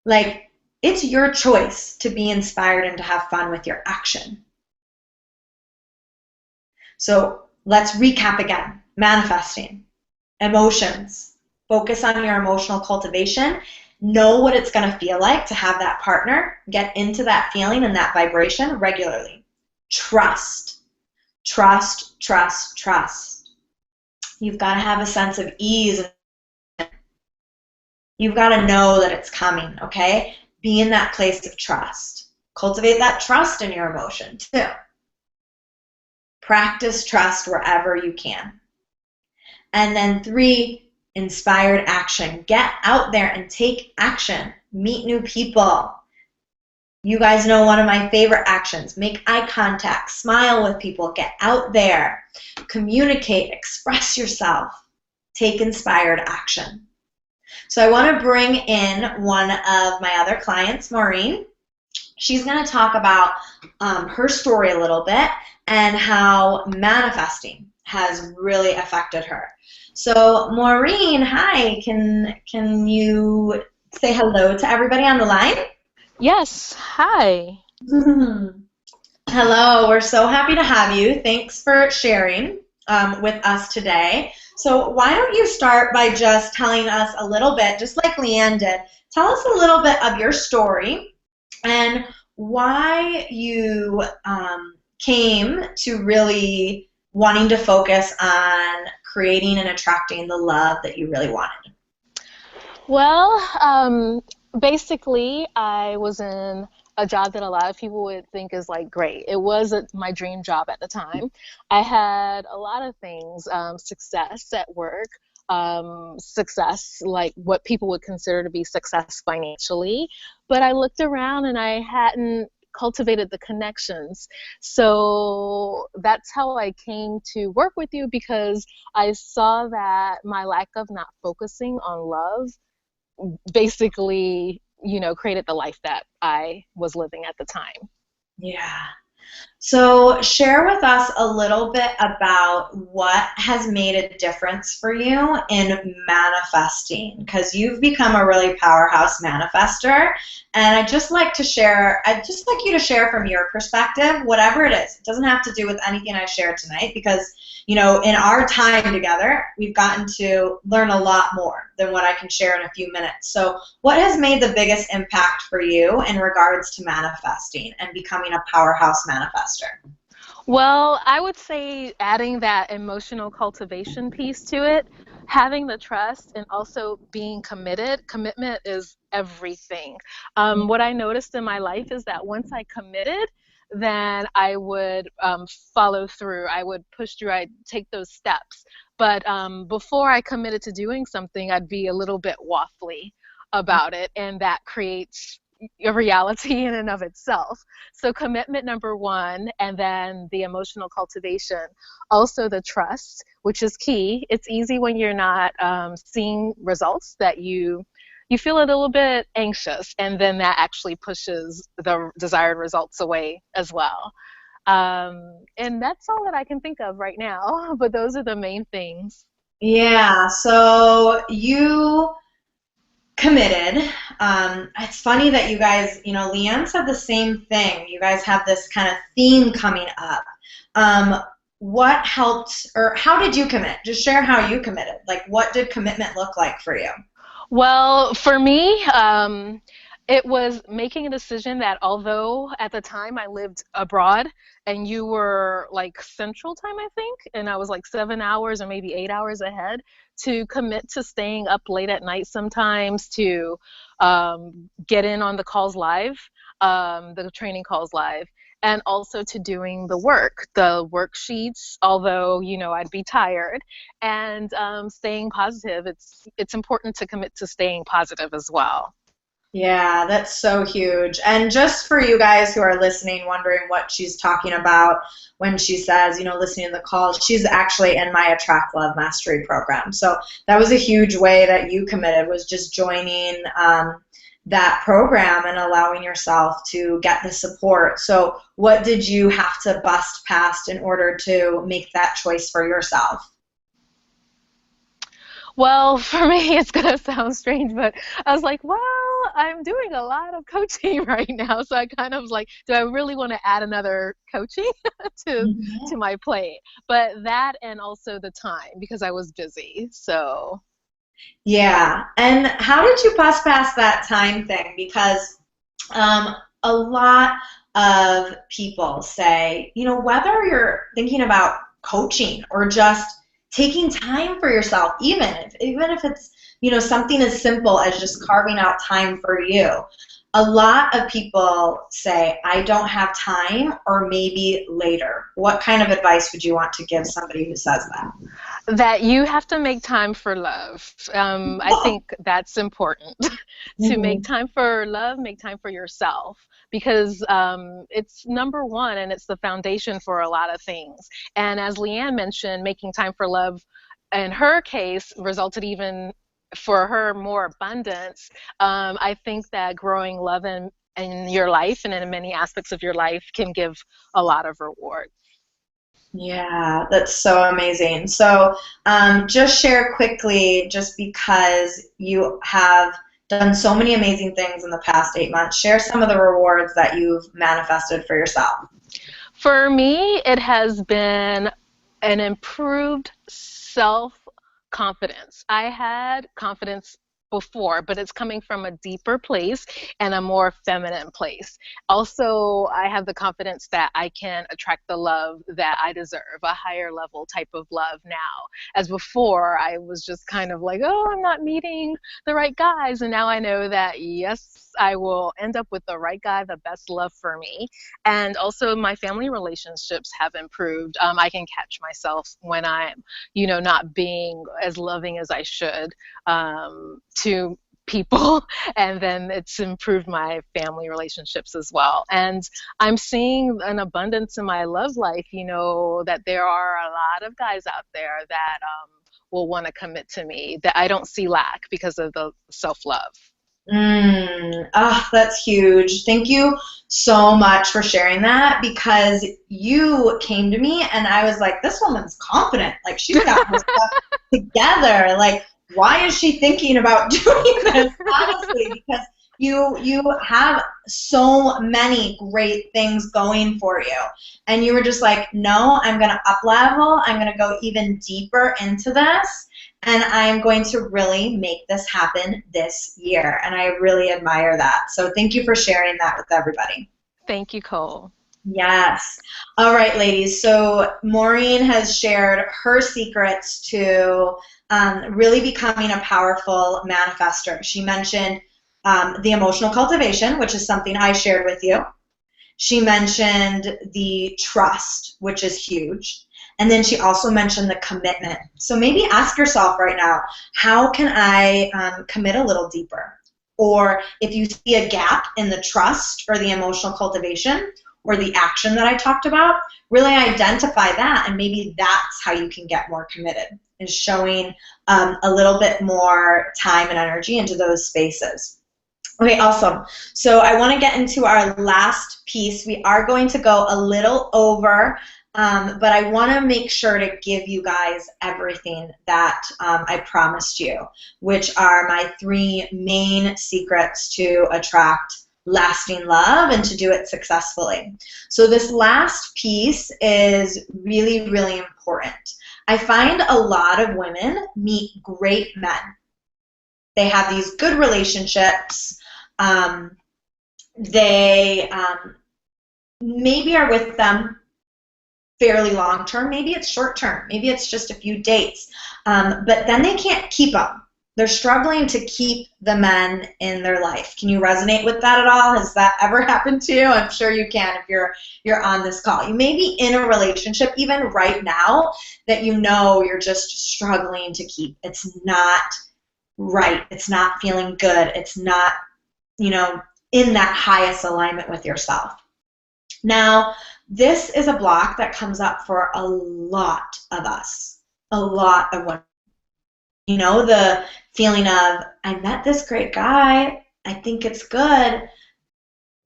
Like, it's your choice to be inspired and to have fun with your action. So let's recap again. Manifesting, emotions, focus on your emotional cultivation, know what it's going to feel like to have that partner, get into that feeling and that vibration regularly. Trust, trust, trust, trust. You've got to have a sense of ease. You've got to know that it's coming, okay? Be in that place of trust. Cultivate that trust in your emotion too. Practice trust wherever you can. And then 3, inspired action. Get out there and take action. Meet new people. You guys know one of my favorite actions. Make eye contact. Smile with people. Get out there. Communicate. Express yourself. Take inspired action. So I want to bring in one of my other clients, Maureen. She's going to talk about her story a little bit and how manifesting has really affected her. So Maureen, hi, can you say hello to everybody on the line? Yes, hi. Hello, we're so happy to have you. Thanks for sharing with us today. So why don't you start by just telling us a little bit, just like Leanne did, tell us a little bit of your story and why you came to really wanting to focus on creating and attracting the love that you really wanted. Well, basically, I was in a job that a lot of people would think is like great. It wasn't my dream job at the time. I had a lot of things, success at work, success, like what people would consider to be success financially. But I looked around and I hadn't cultivated the connections. So that's how I came to work with you, because I saw that my lack of not focusing on love basically, created the life that I was living at the time. Yeah. So share with us a little bit about what has made a difference for you in manifesting, because you've become a really powerhouse manifester. And I'd just like you to share from your perspective, whatever it is. It doesn't have to do with anything I shared tonight, because in our time together, we've gotten to learn a lot more than what I can share in a few minutes. So what has made the biggest impact for you in regards to manifesting and becoming a powerhouse manifester? Well, I would say adding that emotional cultivation piece to it, having the trust, and also being committed. Commitment is everything. What I noticed in my life is that once I committed, then I would follow through. I would push through. I'd take those steps. But before I committed to doing something, I'd be a little bit waffly about it, and that creates a reality in and of itself. So commitment number 1, and then the emotional cultivation. Also the trust, which is key. It's easy when you're not seeing results that you you feel a little bit anxious, and then that actually pushes the desired results away as well. And that's all that I can think of right now, but those are the main things. Yeah, so you committed. It's funny that you guys, Leanne said the same thing. You guys have this kind of theme coming up. What helped, or how did you commit? Just share how you committed. Like, what did commitment look like for you? Well, for me, it was making a decision that although at the time I lived abroad and you were like Central Time, I think, and I was like 7 hours or maybe 8 hours ahead, to commit to staying up late at night sometimes to get in on the calls live, the training calls live, and also to doing the worksheets, although, I'd be tired, and staying positive. It's important to commit to staying positive as well. Yeah, that's so huge. And just for you guys who are listening, wondering what she's talking about when she says, listening to the call, she's actually in my Attract Love Mastery program. So that was a huge way that you committed, was just joining that program and allowing yourself to get the support. So what did you have to bust past in order to make that choice for yourself? Well, for me, it's going to sound strange, but I was like, well, I'm doing a lot of coaching right now. So I kind of was like, do I really want to add another coaching to Mhm. to my plate? But that, and also the time, because I was busy. So Yeah. And how did you bust past that time thing? Because a lot of people say, whether you're thinking about coaching or just taking time for yourself, even if it's, something as simple as just carving out time for you. A lot of people say, I don't have time, or maybe later. What kind of advice would you want to give somebody who says that? that you have to make time for love. I think that's important to make Mhm. time for love, make time for yourself, because it's number one and it's the foundation for a lot of things. And as Leanne mentioned, making time for love in her case resulted even for her more abundance. I think that growing love in your life and in many aspects of your life can give a lot of reward. Yeah, that's so amazing. So, just share quickly, just because you have done so many amazing things in the past 8 months, share some of the rewards that you've manifested for yourself. For me, it has been an improved self confidence. I had confidence before, but it's coming from a deeper place and a more feminine place. Also, I have the confidence that I can attract the love that I deserve, a higher level type of love now. As before, I was just kind of like, oh, I'm not meeting the right guys. And now I know that, yes, I will end up with the right guy, the best love for me. And also, my family relationships have improved. I can catch myself when I'm, not being as loving as I should to people, and then it's improved my family relationships as well. And I'm seeing an abundance in my love life, that there are a lot of guys out there that will want to commit to me, that I don't see lack because of the self-love. That's huge. Thank you so much for sharing that, because you came to me and I was like, this woman's confident. Like, she's got her stuff together. Like, why is she thinking about doing this? Honestly, because you have so many great things going for you. And you were just like, no, I'm going to up level. I'm going to go even deeper into this. And I'm going to really make this happen this year. And I really admire that. So thank you for sharing that with everybody. Thank you, Cole. Yes. All right, ladies. So Maureen has shared her secrets to really becoming a powerful manifester. She mentioned the emotional cultivation, which is something I shared with you. She mentioned the trust, which is huge. And then she also mentioned the commitment. So maybe ask yourself right now, how can I commit a little deeper? Or if you see a gap in the trust or the emotional cultivation, or the action that I talked about, really identify that, and maybe that's how you can get more committed, is showing a little bit more time and energy into those spaces. Okay, awesome. So I want to get into our last piece. We are going to go a little over, but I want to make sure to give you guys everything that I promised you, which are my 3 main secrets to attract lasting love and to do it successfully. So this last piece is really, really important. I find a lot of women meet great men. They have these good relationships. They maybe are with them fairly long term. Maybe it's short term. Maybe it's just a few dates. But then they can't keep them. They're struggling to keep the men in their life. Can you resonate with that at all? Has that ever happened to you? I'm sure you can if you're on this call. You may be in a relationship even right now that you know you're just struggling to keep. It's not right. It's not feeling good. It's not, you know, in that highest alignment with yourself. Now, this is a block that comes up for a lot of us, a lot of women. You know, the feeling of, I met this great guy, I think it's good,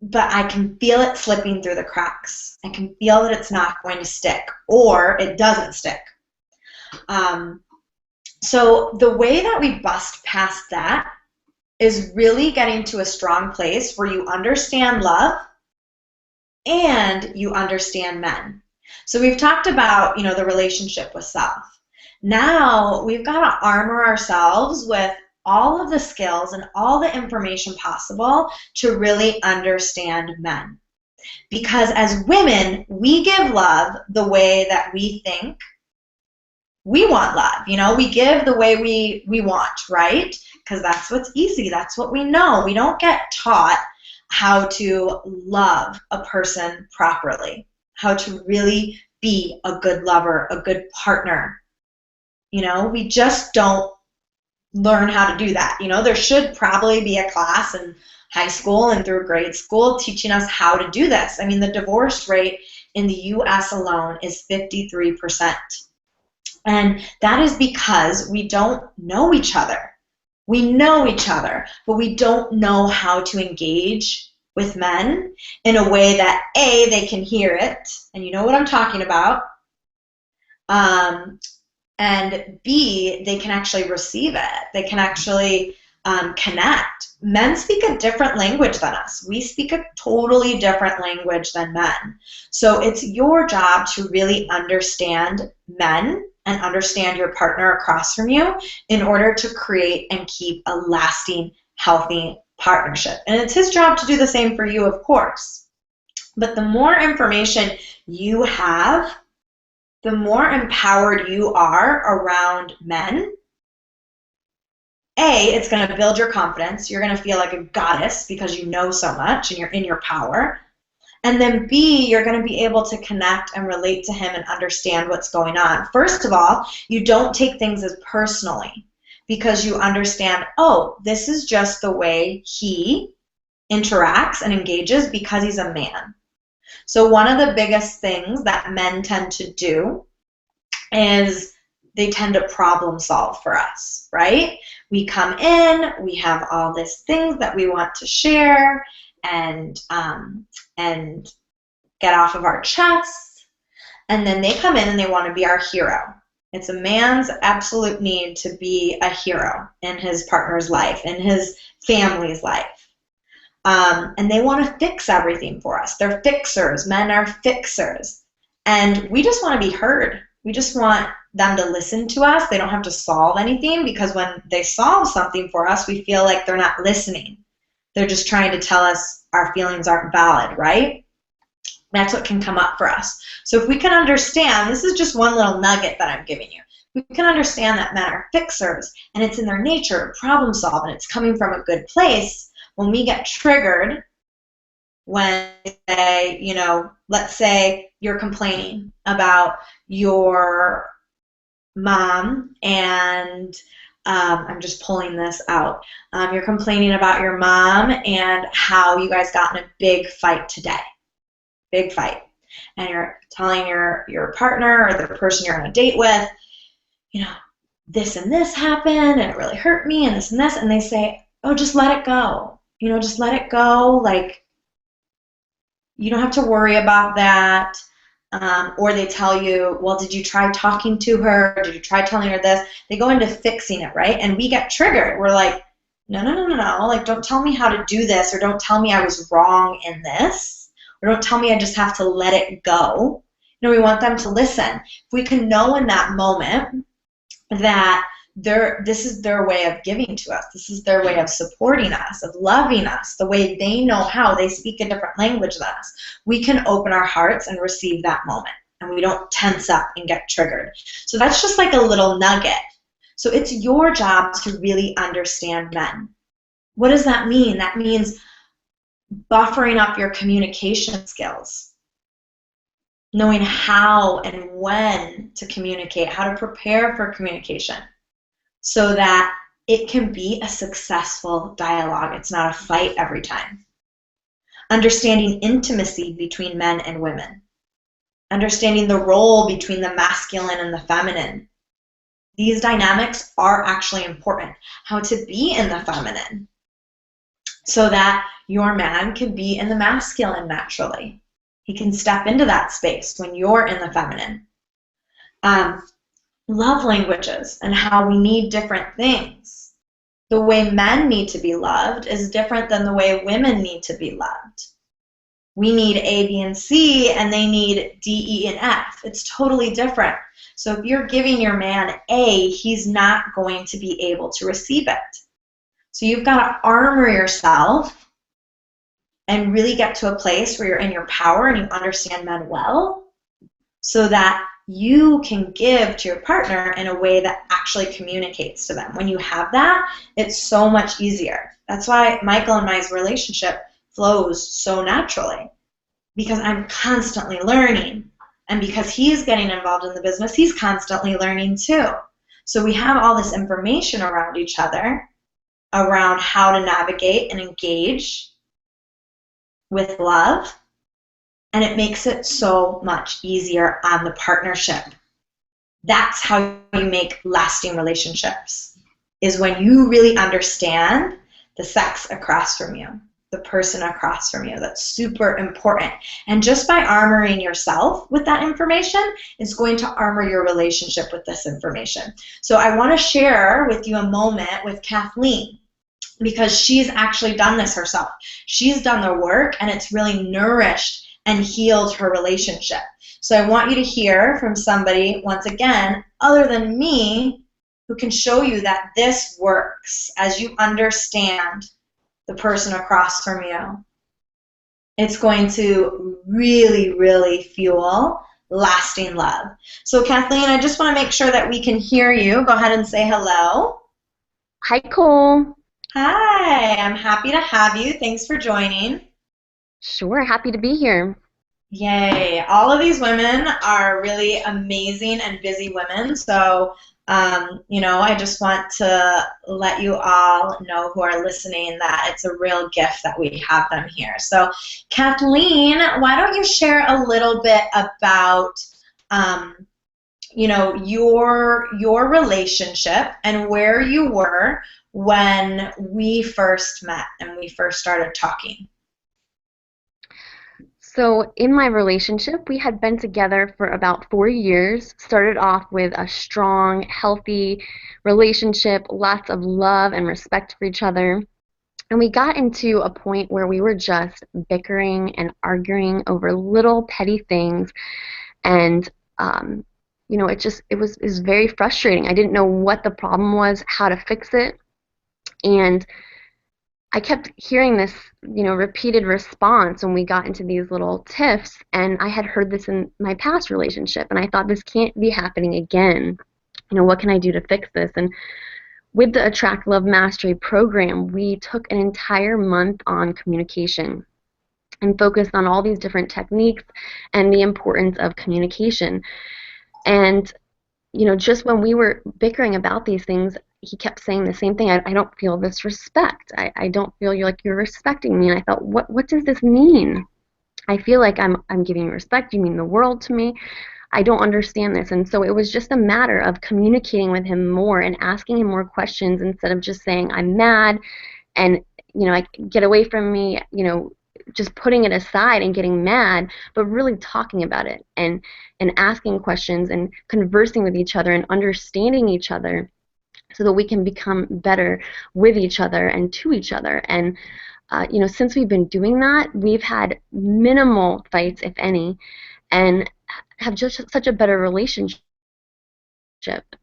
but I can feel it slipping through the cracks. I can feel that it's not going to stick, or it doesn't stick. So the way that we bust past that is really getting to a strong place where you understand love and you understand men. So we've talked about, you know, the relationship with self. Now we've got to armor ourselves with all of the skills and all the information possible to really understand men. Because as women, we give love the way that we think we want love. You know, we give the way we want, right? Because that's what's easy. That's what we know. We don't get taught how to love a person properly, how to really be a good lover, a good partner. You know, we just don't learn how to do that. You know, there should probably be a class in high school and through grade school teaching us how to do this. I mean, the divorce rate in the U.S. alone is 53%. And that is because we don't know each other. We know each other, but we don't know how to engage with men in a way that, A, they can hear it, and you know what I'm talking about, and B, they can actually receive it. They can actually connect. Men speak a different language than us. We speak a totally different language than men. So it's your job to really understand men and understand your partner across from you in order to create and keep a lasting, healthy partnership. And it's his job to do the same for you, of course. But the more information you have, the more empowered you are around men. A, it's going to build your confidence. You're going to feel like a goddess because you know so much and you're in your power. And then B, you're going to be able to connect and relate to him and understand what's going on. First of all, you don't take things as personally because you understand, oh, this is just the way he interacts and engages because he's a man. So one of the biggest things that men tend to do is they tend to problem solve for us, right? We come in, we have all these things that we want to share and get off of our chests, and then they come in and they want to be our hero. It's a man's absolute need to be a hero in his partner's life, in his family's life. And they want to fix everything for us. They're fixers. Men are fixers. And we just want to be heard. We just want them to listen to us. They don't have to solve anything, because when they solve something for us, we feel like they're not listening. They're just trying to tell us our feelings aren't valid, right? That's what can come up for us. So if we can understand, this is just one little nugget that I'm giving you. We can understand that men are fixers, and it's in their nature to problem solve, and it's coming from a good place. When we get triggered, when they, you know, let's say you're complaining about your mom and I'm just pulling this out. You're complaining about your mom and how you guys got in a big fight today. big fight, and you're telling your partner or the person you're on a date with, this and this happened, and it really hurt me, and this, and they say, oh, just let it go. Just let it go. Like, you don't have to worry about that. Or they tell you, well, did you try talking to her? Did you try telling her this? They go into fixing it, right? And we get triggered. We're like, no. Like, don't tell me how to do this, or don't tell me I was wrong in this, or don't tell me I just have to let it go. We want them to listen. If we can know in that moment that this is their way of giving to us, this is their way of supporting us, of loving us, the way they know how, they speak a different language than us, we can open our hearts and receive that moment, and we don't tense up and get triggered. So that's just like a little nugget. So it's your job to really understand men. What does that mean? That means buffering up your communication skills, knowing how and when to communicate, how to prepare for communication, so that it can be a successful dialogue. It's not a fight every time. Understanding intimacy between men and women. Understanding the role between the masculine and the feminine. These dynamics are actually important. How to be in the feminine, so that your man can be in the masculine naturally. He can step into that space when you're in the feminine. Love languages and how we need different things. The way men need to be loved is different than the way women need to be loved. We need A, B, and C, and they need D, E, and F. It's totally different. So if you're giving your man A, he's not going to be able to receive it. So you've got to armor yourself and really get to a place where you're in your power and you understand men well, so that you can give to your partner in a way that actually communicates to them. When you have that, it's so much easier. That's why Michael and my relationship flows so naturally, because I'm constantly learning. And because he's getting involved in the business, he's constantly learning too. So we have all this information around each other, around how to navigate and engage with love. And it makes it so much easier on the partnership. That's how you make lasting relationships, is when you really understand the sex across from you, the person across from you. That's super important. And just by armoring yourself with that information is going to armor your relationship with this information. So I want to share with you a moment with Kathleen, because she's actually done this herself. She's done the work, and it's really nourished and healed her relationship. So I want you to hear from somebody, once again, other than me, who can show you that this works as you understand the person across from you. It's going to really, really fuel lasting love. So Kathleen, I just want to make sure that we can hear you. Go ahead and say hello. Hi, Cole. Hi, I'm happy to have you. Thanks for joining. Sure, happy to be here. Yay. All of these women are really amazing and busy women. So, I just want to let you all know who are listening that it's a real gift that we have them here. So, Kathleen, why don't you share a little bit about, your relationship and where you were when we first met and we first started talking? So in my relationship, we had been together for about 4 years, started off with a strong, healthy relationship, lots of love and respect for each other. And we got into a point where we were just bickering and arguing over little petty things. And, it was very frustrating. I didn't know what the problem was, how to fix it. And I kept hearing this, repeated response when we got into these little tiffs, and I had heard this in my past relationship, and I thought, this can't be happening again. What can I do to fix this? And with the Attract Love Mastery program, we took an entire month on communication and focused on all these different techniques and the importance of communication. And, just when we were bickering about these things, he kept saying the same thing. I don't feel this respect. I don't feel like you're respecting me. And I thought, what does this mean? I feel like I'm giving you respect. You mean the world to me. I don't understand this. And so it was just a matter of communicating with him more and asking him more questions instead of just saying, I'm mad and, like, get away from me, just putting it aside and getting mad, but really talking about it and asking questions and conversing with each other and understanding each other so that we can become better with each other and to each other. And since we've been doing that, we've had minimal fights, if any, and have just such a better relationship.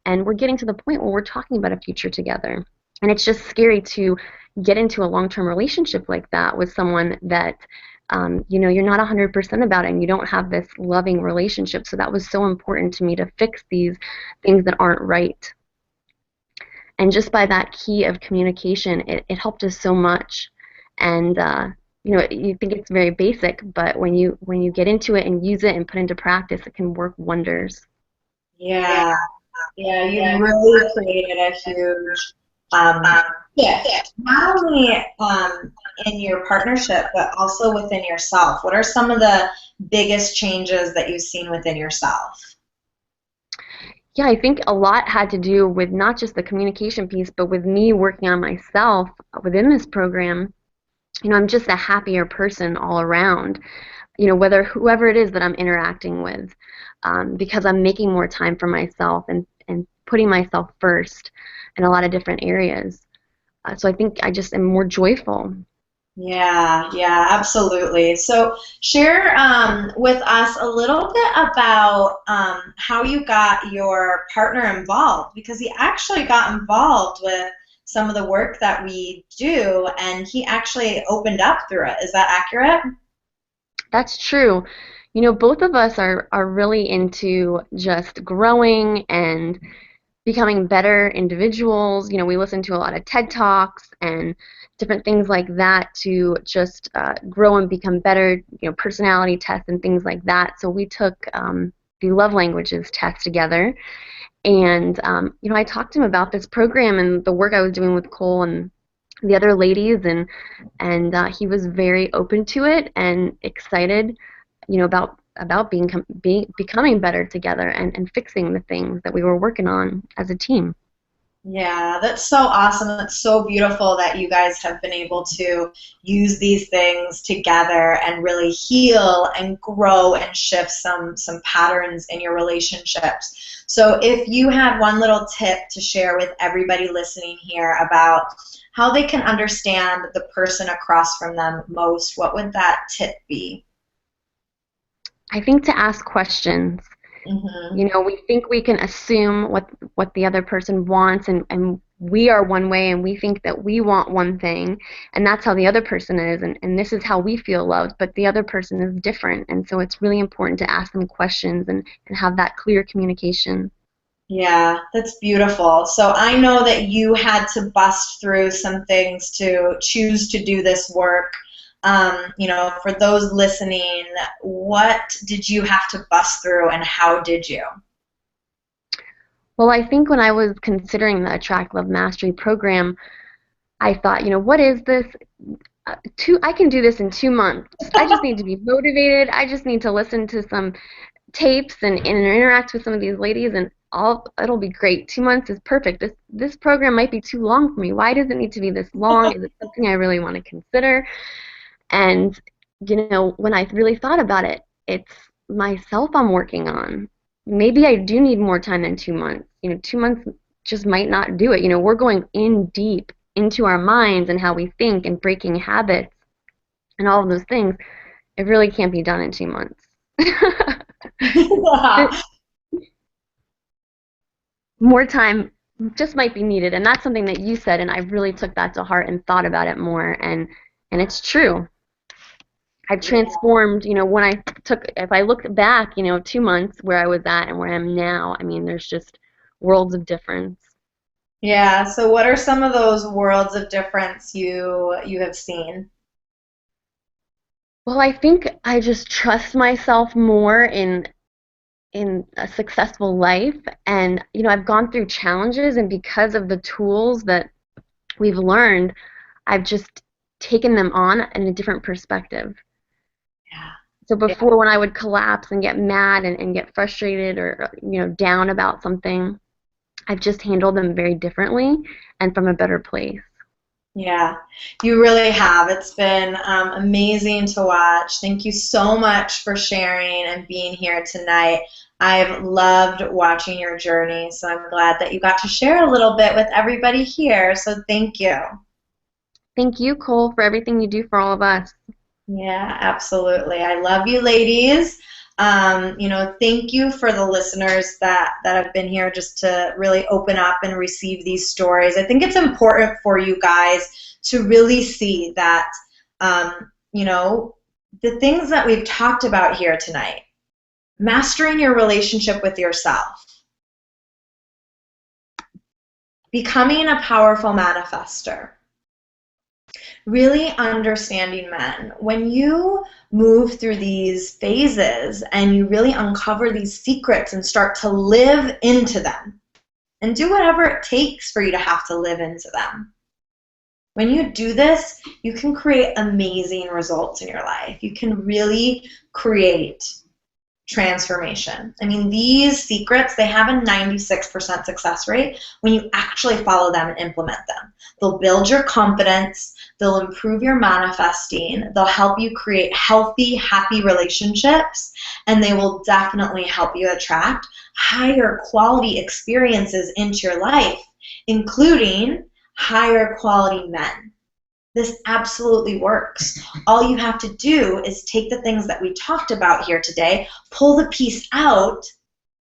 And we're getting to the point where we're talking about a future together. And it's just scary to get into a long-term relationship like that with someone that you're not 100% about it and you don't have this loving relationship. So that was so important to me to fix these things that aren't right. And just by that key of communication, it helped us so much. And you think it's very basic, but when you get into it and use it and put into practice, it can work wonders. Yeah, yeah, you've really created a huge shift, not only in your partnership, but also within yourself. What are some of the biggest changes that you've seen within yourself? Yeah, I think a lot had to do with not just the communication piece, but with me working on myself within this program. I'm just a happier person all around, whether whoever it is that I'm interacting with, because I'm making more time for myself and putting myself first in a lot of different areas. So I think I just am more joyful. Yeah, absolutely. So share with us a little bit about how you got your partner involved, because he actually got involved with some of the work that we do, and he actually opened up through it. Is that accurate? That's true. Both of us are really into just growing and becoming better individuals. We listen to a lot of TED Talks and different things like that to just grow and become better, personality tests and things like that. So we took the love languages test together. And, I talked to him about this program and the work I was doing with Cole and the other ladies, and he was very open to it and excited, about becoming better together and fixing the things that we were working on as a team. Yeah, that's so awesome. That's so beautiful that you guys have been able to use these things together and really heal and grow and shift some patterns in your relationships. So if you had one little tip to share with everybody listening here about how they can understand the person across from them most, what would that tip be? I think to ask questions. Mm-hmm. We think we can assume what the other person wants, and we are one way, and we think that we want one thing, and that's how the other person is, and this is how we feel loved, but the other person is different, and so it's really important to ask them questions and have that clear communication. Yeah, that's beautiful. So I know that you had to bust through some things to choose to do this work. For those listening, what did you have to bust through and how did you? Well, I think when I was considering the Attract Love Mastery program, I thought, what is this? I can do this in 2 months. I just need to be motivated. I just need to listen to some tapes and interact with some of these ladies, and it'll be great. 2 months is perfect. This program might be too long for me. Why does it need to be this long? Is it something I really want to consider? And when I really thought about it, it's myself I'm working on. Maybe I do need more time than 2 months. 2 months just might not do it. We're going in deep into our minds and how we think and breaking habits and all of those things. It really can't be done in 2 months. More time just might be needed, and that's something that you said, and I really took that to heart and thought about it more, and it's true. I've transformed, if I look back, 2 months where I was at and where I am now, I mean, there's just worlds of difference. Yeah, so what are some of those worlds of difference you have seen? Well, I think I just trust myself more in a successful life, and I've gone through challenges, and because of the tools that we've learned, I've just taken them on in a different perspective. So Yeah. before, when I would collapse and get mad and get frustrated or down about something, I've just handled them very differently and from a better place. Yeah, you really have. It's been amazing to watch. Thank you so much for sharing and being here tonight. I've loved watching your journey, so I'm glad that you got to share a little bit with everybody here. So thank you. Thank you, Cole, for everything you do for all of us. Yeah, absolutely. I love you, ladies. Thank you for the listeners that have been here just to really open up and receive these stories. I think it's important for you guys to really see that, the things that we've talked about here tonight, mastering your relationship with yourself, becoming a powerful manifester, really understanding men. When you move through these phases and you really uncover these secrets and start to live into them and do whatever it takes for you to have to live into them. When you do this, you can create amazing results in your life. You can really create transformation. I mean, these secrets, they have a 96% success rate when you actually follow them and implement them. They'll build your confidence, they'll improve your manifesting, they'll help you create healthy, happy relationships, and they will definitely help you attract higher quality experiences into your life, including higher quality men. This absolutely works. All you have to do is take the things that we talked about here today, pull the piece out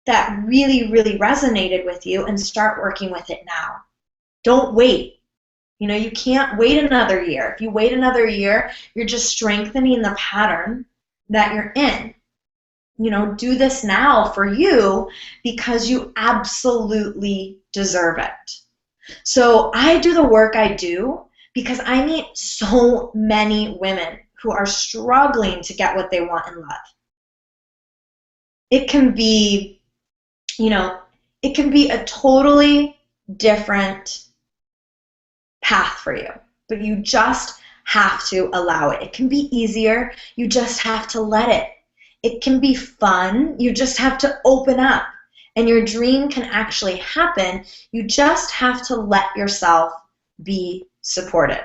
that really, really resonated with you, and start working with it now. Don't wait. You can't wait another year. If you wait another year, you're just strengthening the pattern that you're in. Do this now for you because you absolutely deserve it. So I do the work I do because I meet so many women who are struggling to get what they want in love. It can be, it can be a totally different path for you, but you just have to allow it. It can be easier. You just have to let it. It can be fun. You just have to open up, and your dream can actually happen. You just have to let yourself be supported.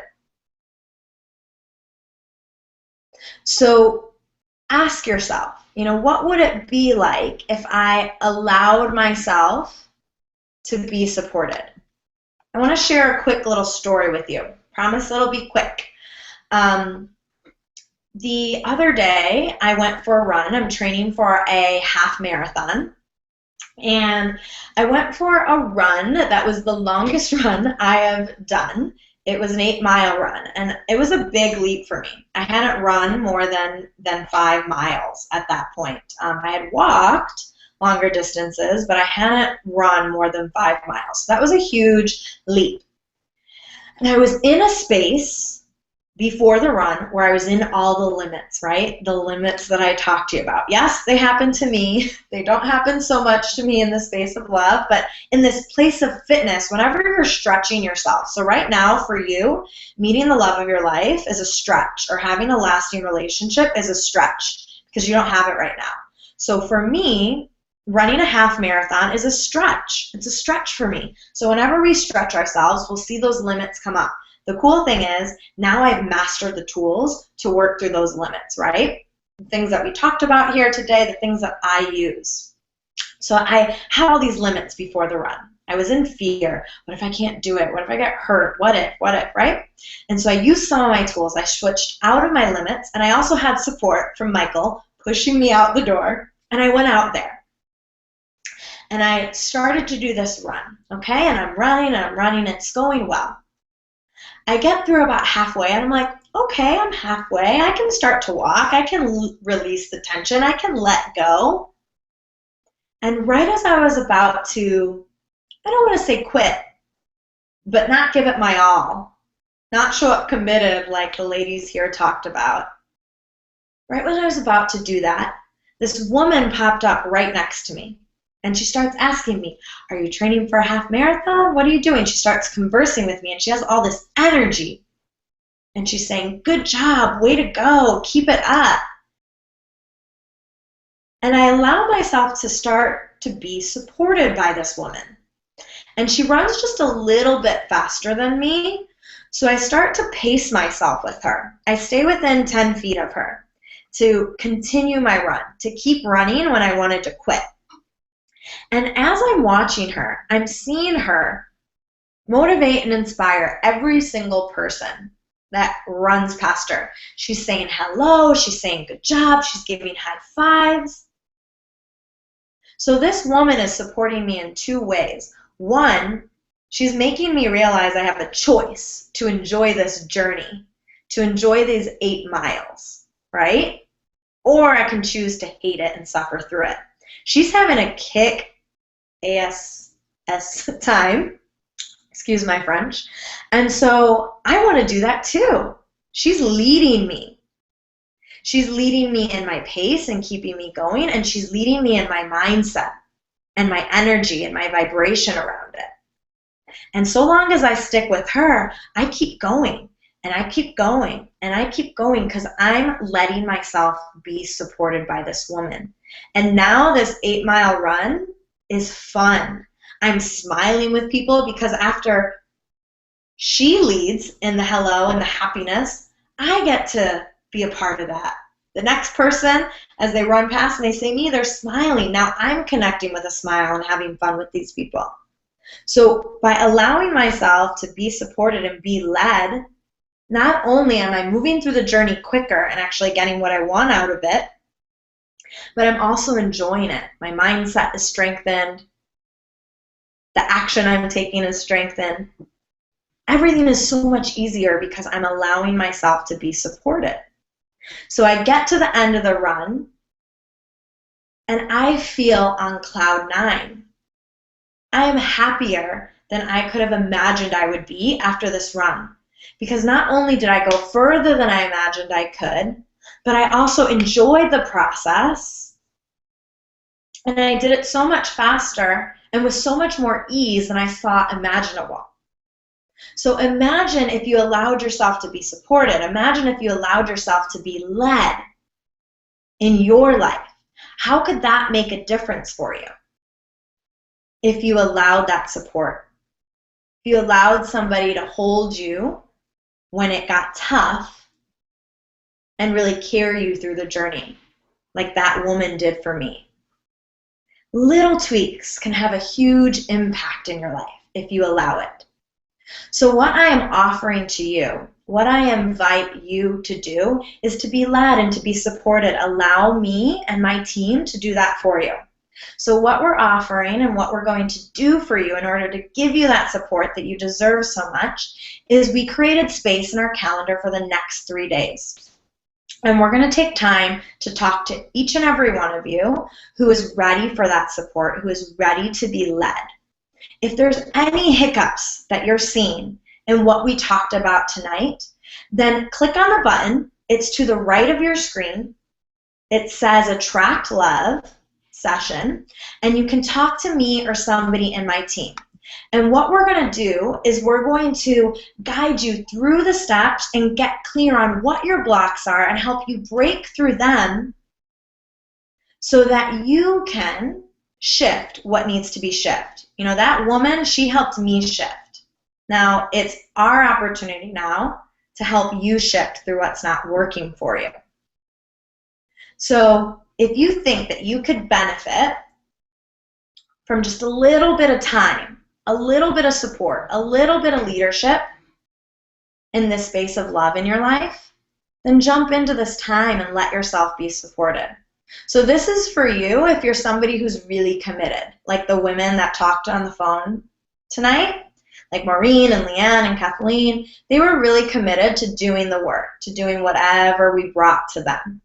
So ask yourself, what would it be like if I allowed myself to be supported? I want to share a quick little story with you. Promise it'll be quick. The other day, I went for a run. I'm training for a half marathon. And I went for a run that was the longest run I have done. It was an 8-mile run, and it was a big leap for me. I hadn't run more than 5 miles at that point. I had walked longer distances, but I hadn't run more than 5 miles. So that was a huge leap. And I was in a space before the run where I was in all the limits, right? The limits that I talked to you about. Yes, they happen to me. They don't happen so much to me in the space of love, but in this place of fitness, whenever you're stretching yourself. So right now for you, meeting the love of your life is a stretch, or having a lasting relationship is a stretch because you don't have it right now. So for me, running a half marathon is a stretch. It's a stretch for me. So whenever we stretch ourselves, we'll see those limits come up. The cool thing is, now I've mastered the tools to work through those limits, right? The things that we talked about here today, the things that I use. So I had all these limits before the run. I was in fear. What if I can't do it? What if I get hurt? What if, right? And so I used some of my tools. I switched out of my limits, and I also had support from Michael pushing me out the door, and I went out there. And I started to do this run, okay? And I'm running, it's going well. I get through about halfway, and I'm like, okay, I'm halfway. I can start to walk. I can release the tension. I can let go. And right as I was about to, I don't want to say quit, but not give it my all, not show up committed like the ladies here talked about, right when I was about to do that, this woman popped up right next to me. And she starts asking me, are you training for a half marathon? What are you doing? She starts conversing with me, and she has all this energy. And she's saying, good job, way to go, keep it up. And I allow myself to start to be supported by this woman. And she runs just a little bit faster than me, so I start to pace myself with her. I stay within 10 feet of her to continue my run, to keep running when I wanted to quit. And as I'm watching her, I'm seeing her motivate and inspire every single person that runs past her. She's saying hello, she's saying good job, she's giving high fives. So this woman is supporting me in two ways. One, she's making me realize I have a choice to enjoy this journey, to enjoy these 8 miles, right? Or I can choose to hate it and suffer through it. She's having a kick-ass time, excuse my French, and so I want to do that too. She's leading me. She's leading me in my pace and keeping me going, and she's leading me in my mindset and my energy and my vibration around it. And so long as I stick with her, I keep going, and I keep going, and I keep going because I'm letting myself be supported by this woman. And now this 8-mile run is fun. I'm smiling with people because after she leads in the hello and the happiness, I get to be a part of that. The next person, as they run past and they see me, they're smiling. Now I'm connecting with a smile and having fun with these people. So by allowing myself to be supported and be led, not only am I moving through the journey quicker and actually getting what I want out of it, but I'm also enjoying it. My mindset is strengthened. The action I'm taking is strengthened. Everything is so much easier because I'm allowing myself to be supported. So I get to the end of the run, and I feel on cloud 9. I am happier than I could have imagined I would be after this run. Because not only did I go further than I imagined I could, but I also enjoyed the process, and I did it so much faster and with so much more ease than I thought imaginable. So imagine if you allowed yourself to be supported. Imagine if you allowed yourself to be led in your life. How could that make a difference for you if you allowed that support? If you allowed somebody to hold you when it got tough and really carry you through the journey, like that woman did for me. Little tweaks can have a huge impact in your life if you allow it. So what I am offering to you, what I invite you to do, is to be led and to be supported. Allow me and my team to do that for you. So what we're offering and what we're going to do for you in order to give you that support that you deserve so much is we created space in our calendar for the next 3 days. And we're going to take time to talk to each and every one of you who is ready for that support, who is ready to be led. If there's any hiccups that you're seeing in what we talked about tonight, then click on the button. It's to the right of your screen. It says Attract Love Session, and you can talk to me or somebody in my team. And what we're going to do is we're going to guide you through the steps and get clear on what your blocks are and help you break through them so that you can shift what needs to be shifted. You know, that woman, she helped me shift. Now, it's our opportunity now to help you shift through what's not working for you. So if you think that you could benefit from just a little bit of time, a little bit of support, a little bit of leadership in this space of love in your life, then jump into this time and let yourself be supported. So this is for you if you're somebody who's really committed, like the women that talked on the phone tonight, like Maureen and Leanne and Kathleen. They were really committed to doing the work, to doing whatever we brought to them.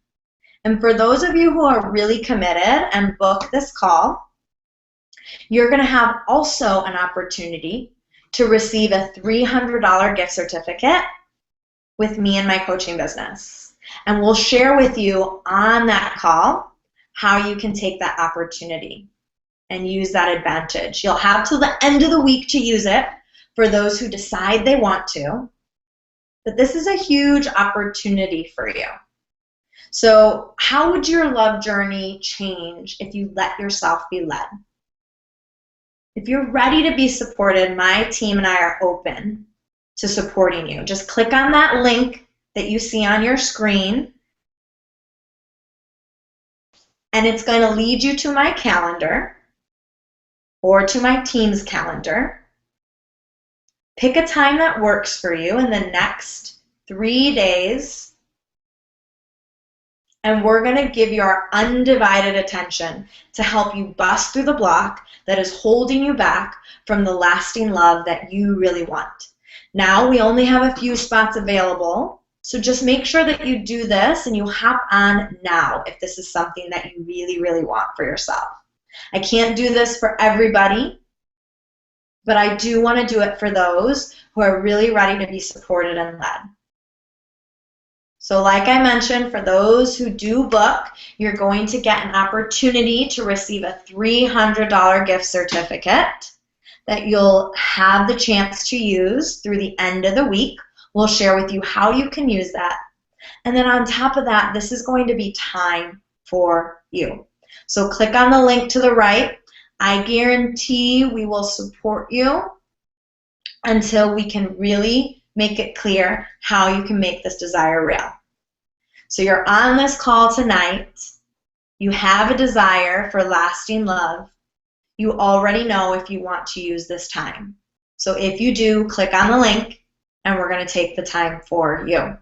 And for those of you who are really committed and book this call, you're going to have also an opportunity to receive a $300 gift certificate with me and my coaching business. And we'll share with you on that call how you can take that opportunity and use that advantage. You'll have till the end of the week to use it for those who decide they want to. But this is a huge opportunity for you. So how would your love journey change if you let yourself be led? If you're ready to be supported, my team and I are open to supporting you. Just click on that link that you see on your screen, and it's going to lead you to my calendar or to my team's calendar. Pick a time that works for you in the next 3 days, and we're going to give you our undivided attention to help you bust through the block that is holding you back from the lasting love that you really want. Now, we only have a few spots available, so just make sure that you do this and you hop on now if this is something that you really, really want for yourself. I can't do this for everybody, but I do want to do it for those who are really ready to be supported and led. So like I mentioned, for those who do book, you're going to get an opportunity to receive a $300 gift certificate that you'll have the chance to use through the end of the week. We'll share with you how you can use that. And then on top of that, this is going to be time for you. So click on the link to the right. I guarantee we will support you until we can really make it clear how you can make this desire real. So you're on this call tonight. You have a desire for lasting love. You already know if you want to use this time. So if you do, click on the link, and we're going to take the time for you.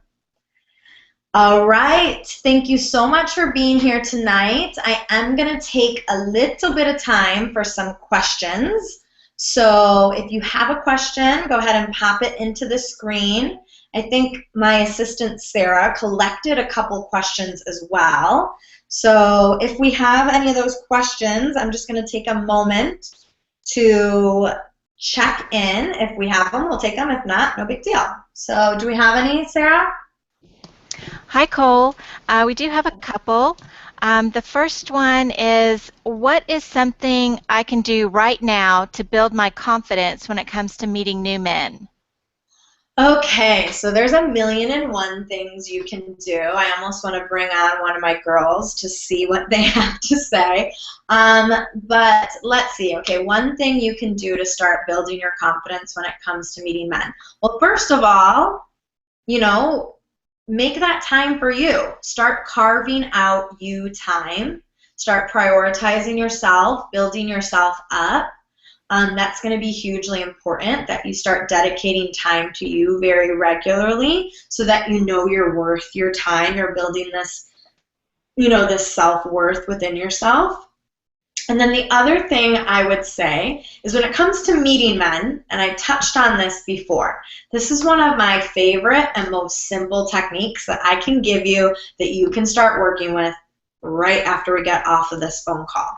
All right, thank you so much for being here tonight. I am going to take a little bit of time for some questions. So if you have a question, go ahead and pop it into the screen. I think my assistant Sarah collected a couple questions as well. So if we have any of those questions, I'm just going to take a moment to check in. If we have them, we'll take them. If not, no big deal. So do we have any, Sarah? Hi, Cole. We do have a couple. The first one is, what is something I can do right now to build my confidence when it comes to meeting new men? Okay, so there's 1,000,001 things you can do. I almost want to bring on one of my girls to see what they have to say. But let's see. Okay, one thing you can do to start building your confidence when it comes to meeting men. Well, first of all, make that time for you. Start carving out you time. Start prioritizing yourself, building yourself up. That's going to be hugely important, that you start dedicating time to you very regularly so that you know you're worth your time. You're building this, this self-worth within yourself. And then the other thing I would say is when it comes to meeting men, and I touched on this before, this is one of my favorite and most simple techniques that I can give you that you can start working with right after we get off of this phone call.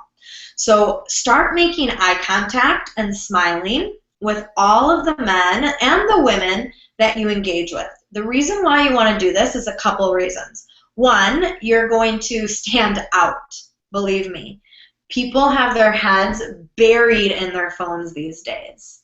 So start making eye contact and smiling with all of the men and the women that you engage with. The reason why you want to do this is a couple reasons. One, you're going to stand out, believe me. People have their heads buried in their phones these days.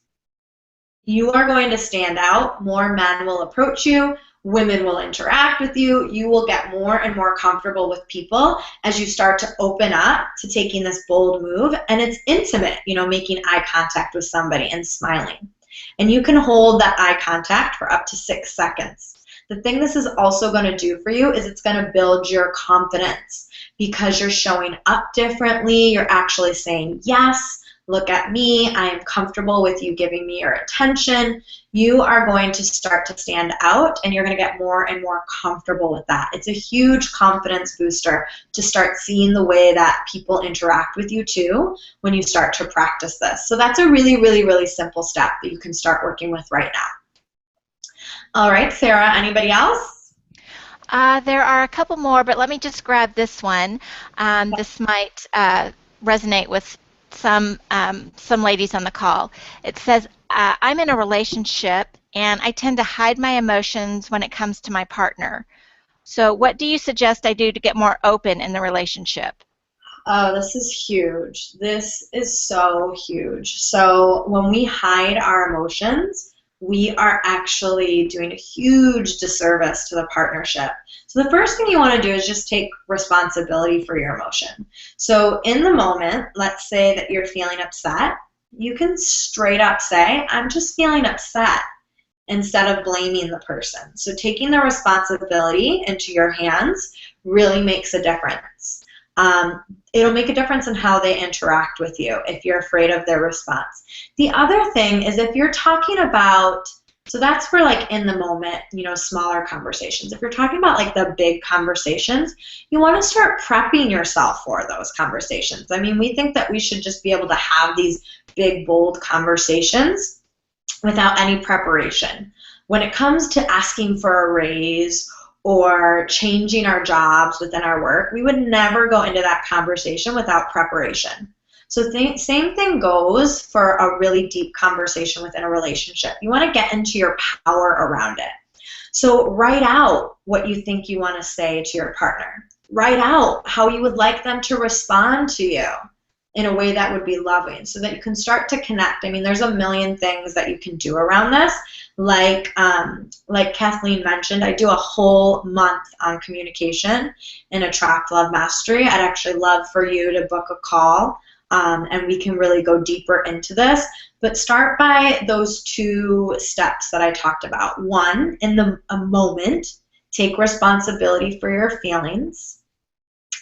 You are going to stand out. More men will approach you. Women will interact with you. You will get more and more comfortable with people as you start to open up to taking this bold move. And it's intimate, making eye contact with somebody and smiling. And you can hold that eye contact for up to 6 seconds. The thing this is also going to do for you is it's going to build your confidence because you're showing up differently. You're actually saying, yes, look at me. I am comfortable with you giving me your attention. You are going to start to stand out, and you're going to get more and more comfortable with that. It's a huge confidence booster to start seeing the way that people interact with you too when you start to practice this. So that's a really, really, really simple step that you can start working with right now. All right, Sarah, anybody else? There are a couple more, but let me just grab this one. This might resonate with some ladies on the call. It says, I'm in a relationship and I tend to hide my emotions when it comes to my partner. So what do you suggest I do to get more open in the relationship? Oh, this is huge. This is so huge. So when we hide our emotions, we are actually doing a huge disservice to the partnership. So the first thing you want to do is just take responsibility for your emotion. So in the moment, let's say that you're feeling upset, you can straight up say, I'm just feeling upset, instead of blaming the person. So taking the responsibility into your hands really makes a difference. It'll make a difference in how they interact with you if you're afraid of their response. The other thing is if you're talking about, so that's for like in the moment, you know, smaller conversations. If you're talking about like the big conversations, you want to start prepping yourself for those conversations. I mean, we think that we should just be able to have these big, bold conversations without any preparation. When it comes to asking for a raise or changing our jobs within our work, we would never go into that conversation without preparation. So same thing goes for a really deep conversation within a relationship. You want to get into your power around it. So write out what you think you want to say to your partner. Write out how you would like them to respond to you in a way that would be loving so that you can start to connect. I mean, there's a million things that you can do around this. Like Kathleen mentioned, I do a whole month on communication in Attract Love Mastery. I'd actually love for you to book a call and we can really go deeper into this. But start by those 2 steps that I talked about. 1, in a moment, take responsibility for your feelings.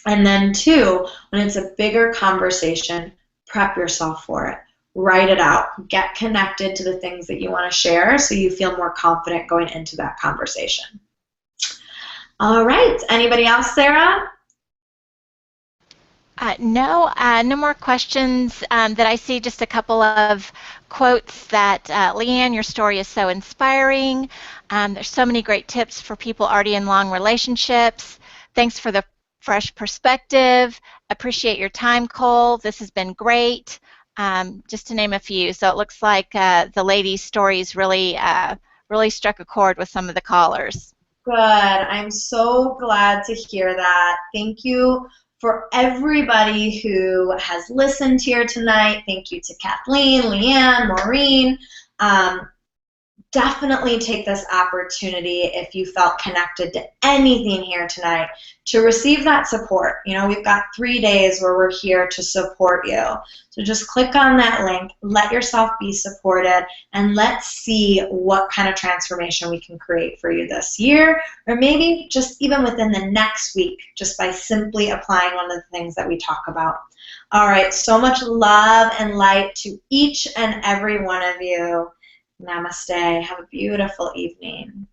And then 2, when it's a bigger conversation, prep yourself for it. Write it out. Get connected to the things that you want to share so you feel more confident going into that conversation. All right. Anybody else, Sarah? No, no more questions that I see. Just a couple of quotes that, Leanne, your story is so inspiring. There's so many great tips for people already in long relationships. Thanks for the fresh perspective. Appreciate your time, Cole. This has been great. Just to name a few. So it looks like the ladies' stories really, really struck a chord with some of the callers. Good. I'm so glad to hear that. Thank you for everybody who has listened here tonight. Thank you to Kathleen, Leanne, Maureen. Definitely take this opportunity if you felt connected to anything here tonight to receive that support. You know, we've got 3 days where we're here to support you. So just click on that link, let yourself be supported, and let's see what kind of transformation we can create for you this year, or maybe just even within the next week, just by simply applying one of the things that we talk about. All right, so much love and light to each and every one of you. Namaste. Have a beautiful evening.